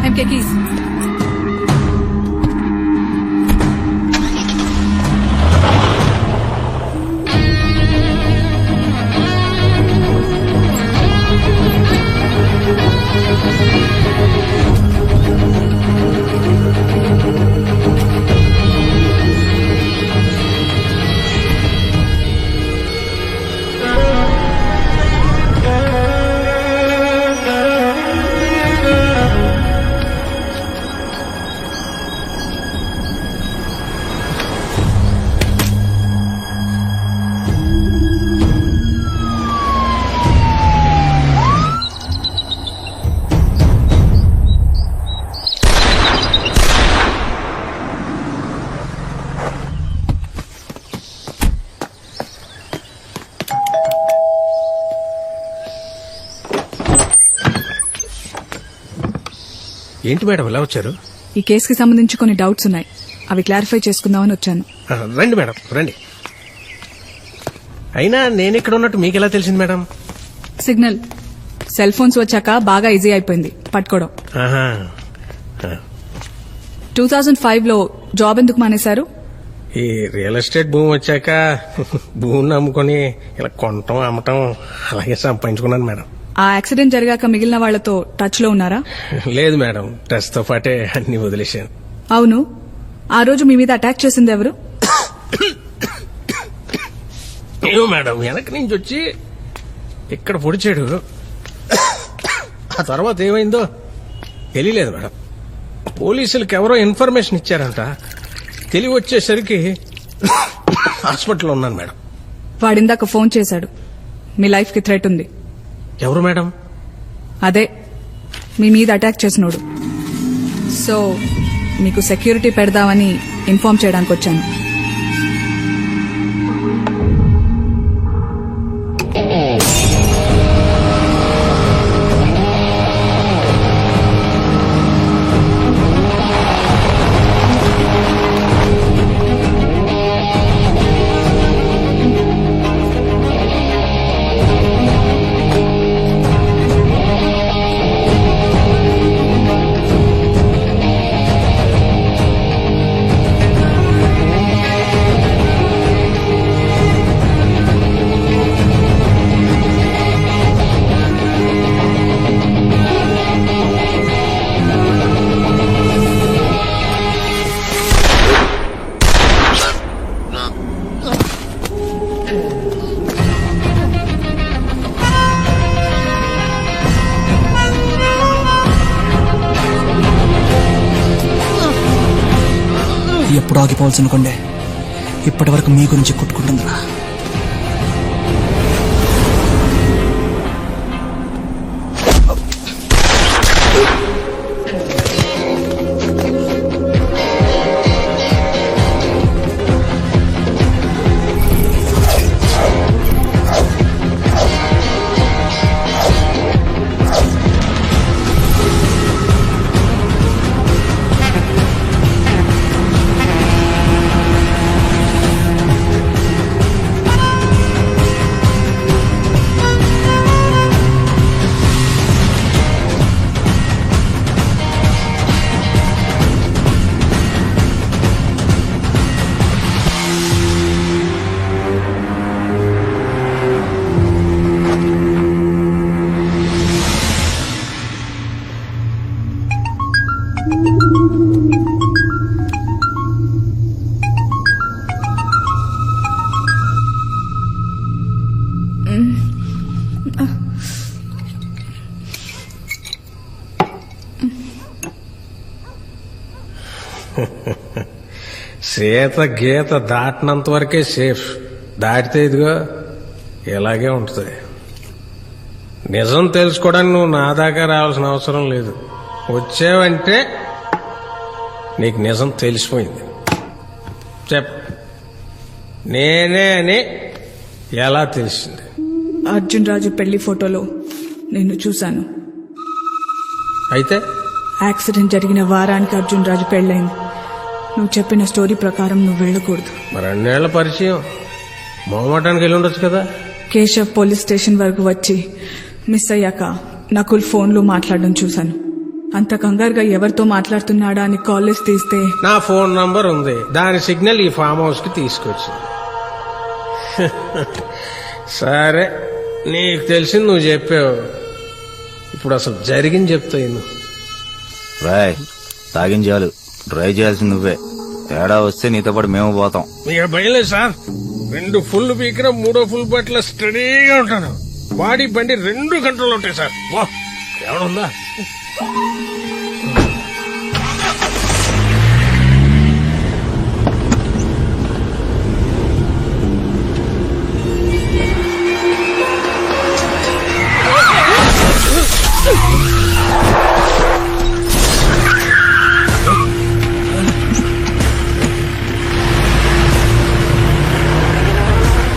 ఎంకే కీస్. ఏంటి మేడం ఇలా వచ్చారు? ఈ కేసుకి సంబంధించి కొన్ని డౌట్స్ ఉన్నాయి, అవి క్లారిఫై చేసుకుందామని వచ్చాను. రండి మేడం రండి. అయినా నేను ఇక్కడ ఉన్నట్టు మీకు ఎలా తెలిసింది మేడం? సిగ్నల్. సెల్ ఫోన్స్ వచ్చాక బాగా ఈజీ అయిపోయింది పట్టుకోవడం. 2005లో జాబ్ ఎందుకు మానేశారు? ఈ రియల్ ఎస్టేట్ భూమి వచ్చాక భూమిని అమ్ముకొని ఇలా కొనటం అమ్మటం అలాగే సంపాదించుకున్నాను మేడం. ఆ యాక్సిడెంట్ జరిగాక మిగిలిన వాళ్లతో టచ్ లో ఉన్నారా? లేదు మేడం, టచ్ తో పాటే అన్ని వదిలేశాను. అవును, ఆ రోజు మీ మీద అటాక్ చేసింది ఎవరు? ఏమో మేడం, వెనక నుంచి వచ్చి ఇక్కడ పొడిచాడు. ఆ తర్వాత ఏమైందో తెలియలేదు మేడం. పోలీసులకు ఎవరో ఇన్ఫర్మేషన్ ఇచ్చారంట, తెలివి వచ్చేసరికి హాస్పిటల్లో ఉన్నాను మేడం. వాడిందాక ఫోన్ చేశాడు, మీ లైఫ్ కి థ్రెట్ ఉంది. ఎవరు మేడం? అదే మీ మీద అటాక్ చేసినోడు. సో మీకు సెక్యూరిటీ పెడదామని ఇన్ఫార్మ్ చేయడానికి వచ్చాను. ఎప్పుడు ఆగిపోవాల్సిన కొండే ఇప్పటి వరకు మీ గురించి కొట్టుకుంటుందిరా. సీత గీత దాటినంత వరకే సేఫ్. దాటితే ఇదిగో ఇలాగే ఉంటుంది. నిజం తెలుసుకోవడానికి నువ్వు నా దాకా రావాల్సిన అవసరం లేదు. వచ్చావంటే నీకు నిజం తెలిసిపోయింది. చెప్ప నేనే అని ఎలా తెలిసింది? అర్జున్ రాజు పెళ్లి ఫోటోలో నిన్ను చూశాను. అయితే యాక్సిడెంట్ జరిగిన వారానికి అర్జున్ రాజు పెళ్ళైంది. నువ్వు చెప్పిన స్టోరీ ప్రకారం నువ్వు వెళ్ళకూడదు. మరి అన్నేళ్ల పరిచయం మొహమాటానికి వెళ్ళి ఉండొచ్చు కదా. కేశవ్ పోలీస్ స్టేషన్ వరకు వచ్చి మిస్ అయ్యాక నకుల్ ఫోన్లో మాట్లాడడం చూశాను. అంత కంగారుగా ఎవరితో మాట్లాడుతున్నాడా అని కాలేజ్ తీస్తే నా ఫోన్ నంబర్ ఉంది. దాని సిగ్నల్ ఈ ఫామ్ హౌస్ కి తీసుకొచ్చింది. సరే, నీకు తెలిసింది నువ్వు చెప్పావు. ఇప్పుడు అసలు జరిగింది చెప్తాను. రాయ్ తాగించాలు, డ్రైవ్ చేయాల్సింది నువ్వే. తేడా వస్తే నీతో పాటు మేము పోతాం. ఇక భయలేదు సార్. 2 ఫుల్ పీకిన 3వ ఫుల్ బట్ల స్టడీగా ఉంటాను. బాడీ బండి 2 గంటలు ఉంటాయి సార్. వా ఎవడుందా?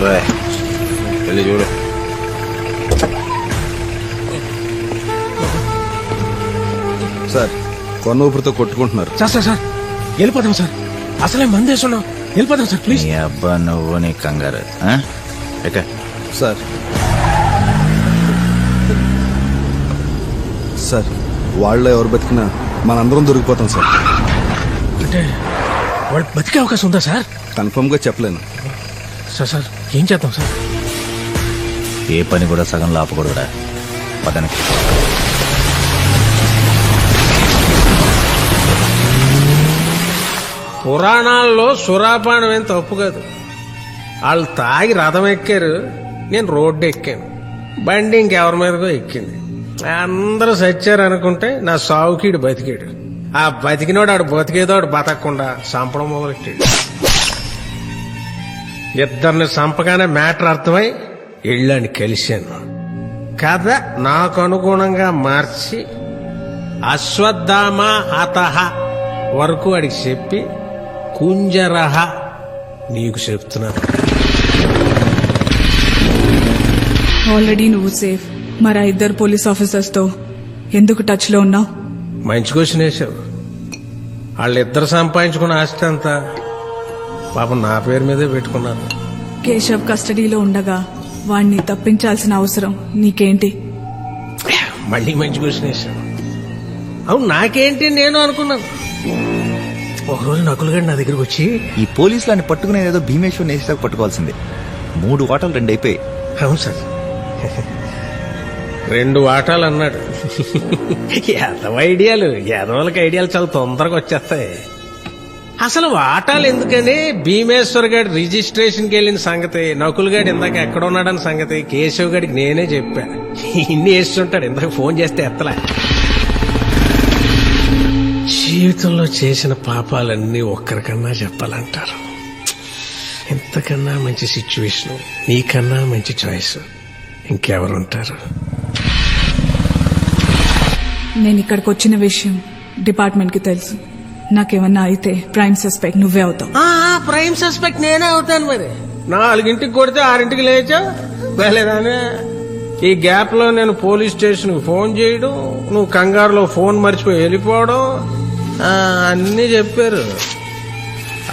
రాయ్ వెళ్ళి చూడు. సార్ కొన్న ఊపిరితో కొట్టుకుంటున్నారు. సార్ సార్ సార్ వెళ్ళిపోతాం సార్. అసలే మందేస్తున్నాం. వెళ్ళిపోతాం సార్ ప్లీజ్. నీ అబ్బా నువ్వు నీ కంగారు. సార్ సార్ వాళ్ళలో ఎవరు బతికినా మనందరం దొరికిపోతాం సార్. అంటే వాళ్ళు బతికే అవకాశం ఉందా సార్? కన్ఫర్మ్ గా చెప్పలేను సార్. సార్ ఏం చేద్దాం సార్? ఏ పని కూడా సగంలో ఆపకూడదురా. పదనకి పురాణాల్లో సురాపానం ఏం తప్పు కాదు. వాళ్ళు తాగి రథం ఎక్కారు, నేను రోడ్డు ఎక్కాను. బండి ఇంకెవరి మీదకో ఎక్కింది. అందరూ సచ్చారు అనుకుంటే నా సావుకీడు బతికాడు. ఆ బతికినోడు ఆడు బతికేదో ఆడు బతకకుండా చంపడం మొదలెట్టాడు. ఇద్దరిని చంపగానే మ్యాటర్ అర్థమై ఇళ్ళని కలిశాను. కథ నాకు అనుగుణంగా మార్చి అశ్వత్థామ హతః వరకు అడిగి చెప్పి కుంజరహ నీకు చెప్తున్నాను. ఆల్రెడీ నువ్వు సేఫ్. మరి ఆ 2 పోలీస్ ఆఫీసర్స్ తో ఎందుకు టచ్ లో ఉన్నావు? మంచి క్వశ్చన్ వేసావు. వాళ్ళిద్దరు సంపాదించుకున్న ఆస్తి అంతా పాపం నా పేరు మీదే పెట్టుకున్నారు. కేశవ్ కస్టడీలో ఉండగా వాణ్ణి తప్పించాల్సిన అవసరం నీకేంటి? మళ్ళీ మంచి క్వశ్చన్ వేసావు. అవును నాకేంటి నేను అనుకున్నాను. ఒకరోజు నకులుగాడు నా దగ్గరకు వచ్చి, ఈ పోలీసులని పట్టుకునేది ఏదో భీమేశ్వర్ నేసాక పట్టుకోవాల్సిందే. 3 వాటాలు 2 అయిపోయాయి. అవును సార్ 2 వాటాలు అన్నాడు. యాదవ ఐడియాలు, యాదవులకి ఐడియాలు చాలా తొందరగా వచ్చేస్తాయి. అసలు వాటాలు ఎందుకని భీమేశ్వర్ గారి రిజిస్ట్రేషన్కి వెళ్ళిన సంగతి, నకుల్ గారు ఇందాక ఎక్కడ ఉన్నాడని సంగతి కేశవ్ గారికి నేనే చెప్పా. ఇన్ని వేస్తుంటాడు. ఇందాక ఫోన్ చేస్తే ఎత్తలే. జీవితంలో చేసిన పాపాలన్నీ ఒక్కరికన్నా చెప్పాలంటారు. ఇంతకన్నా మంచి సిచ్యువేషన్, నీకన్నా మంచి చాయిస్ ఇంకెవరుంటారు? నేను ఇక్కడికి వచ్చిన విషయం డిపార్ట్మెంట్ కి తెలుసు. నాకేమన్నా అయితే ప్రైమ్ సస్పెక్ట్ నువ్వే అవుతావు. ప్రైమ్ సస్పెక్ట్ నేనే అవుతాను. మరి 4ంటికి కొడితే 6ంటికి లేచా వెళ్ళేదానే. ఈ గ్యాప్ లో నేను పోలీస్ స్టేషన్ కు ఫోన్ చేయడం, నువ్వు కంగారులో ఫోన్ మర్చిపోయి వెళ్ళిపోవడం అన్నీ చెప్పారు.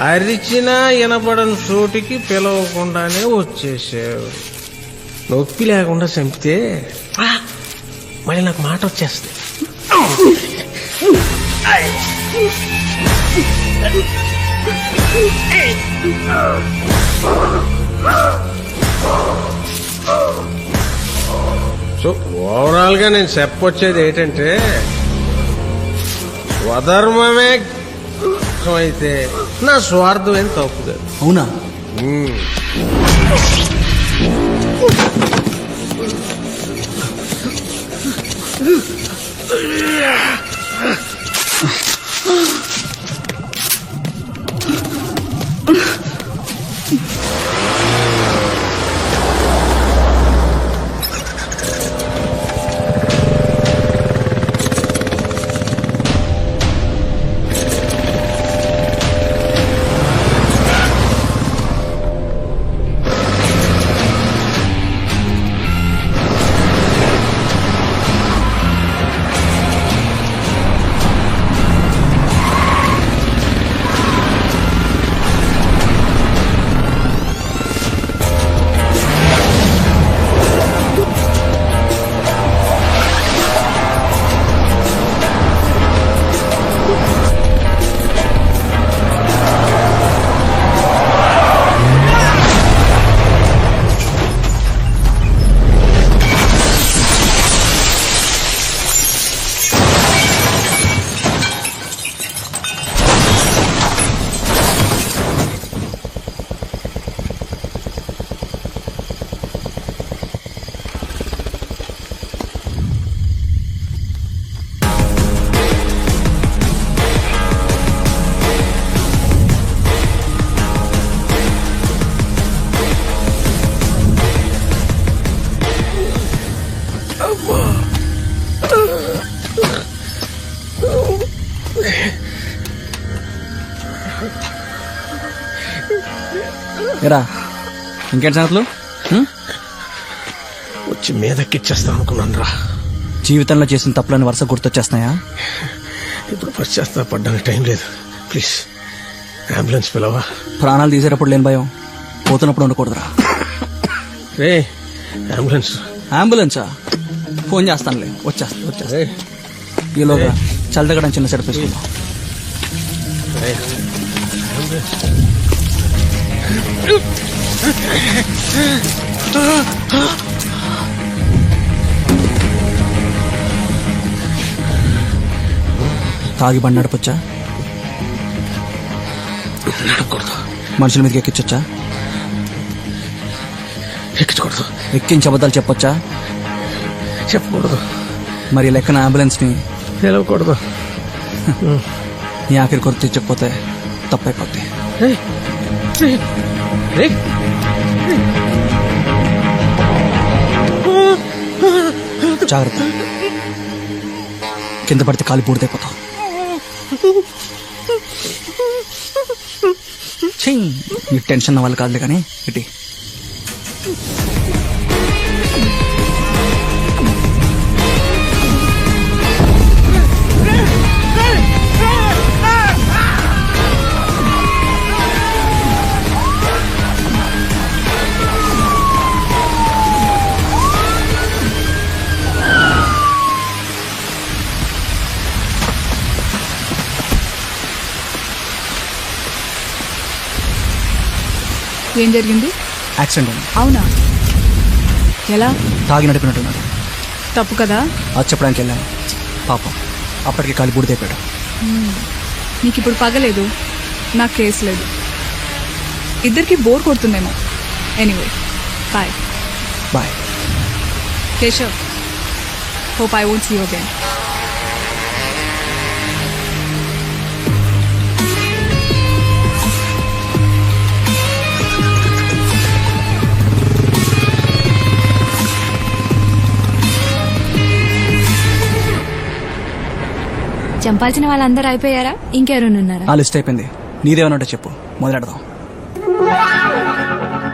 అరిచినా వినపడని చోటికి పిలవకుండానే వచ్చేసావు. నొప్పి లేకుండా చంపితే మళ్ళీ నాకు మాట వచ్చేస్తుంది. సో ఓవరాల్ గా నేను చెప్పొచ్చేది ఏంటంటే, స్వధర్మమే అయితే నా స్వార్థం ఏం తప్పు కాదు. అవునా? ఎరా ఇంకేంటి సంగతులు? వచ్చి మీదకిచ్చేస్తాం అనుకున్నాను రా. జీవితంలో చేసిన తప్పులని వరుస గుర్తొచ్చేస్తున్నాయా? ఇప్పుడు పశ్చాత్తాపడ్డానికి టైం లేదు. ప్లీజ్ అంబులెన్స్ పిలవా. ప్రాణాలు తీసేటప్పుడు లేని భయం పోతున్నప్పుడు ఉండకూడదురా. రే అంబులెన్స్. అంబులెన్సా? ఫోన్ చేస్తానులే. వచ్చేస్తా. ఈలోగా చల్లదగడం చిన్న సెట్ తీసుకుందాం. తాగి బండి నడపొచ్చా? నడకూడదు. మనుషుల మీదకి ఎక్కించొచ్చా? ఎక్కించకూడదు. ఎక్కించి అబద్ధాలు చెప్పొచ్చా? చెప్పకూడదు. మరి లెక్కన అంబులెన్స్ ని పిలవకూడదు. నీ ఆఖరి కొరకు తెచ్చకపోతే తప్పైపోద్ది. జాగ్రత్త, కింద పడితే కాలి పూర్తయిపోతావు. నీ టెన్షన్ వల్ల కాదులే కానీ ఇటీ. ఏం జరిగింది? యాక్సిడెంట్ అయింది. అవునా? ఎలా? తాగి నడిపినట్టున్నాడు. తప్పు కదా? అది చెప్పడానికి వెళ్ళాను. పాపం అప్పటికి కాలి బూడిదైపోయాడు. నీకు ఇప్పుడు పగలేదు, నాకు కేసు లేదు. ఇద్దరికి బోర్ కొడుతుందేమో. Anyway bye. Bye Keshav. Hope I won't see you again. చంపాల్సిన వాళ్ళందరూ అయిపోయారా? ఇంకెవరైనా ఉన్నారా? ఆ లిస్ట్ అయిపోయింది. నీదేమన్నా చెప్పు, మొదలెడదాం.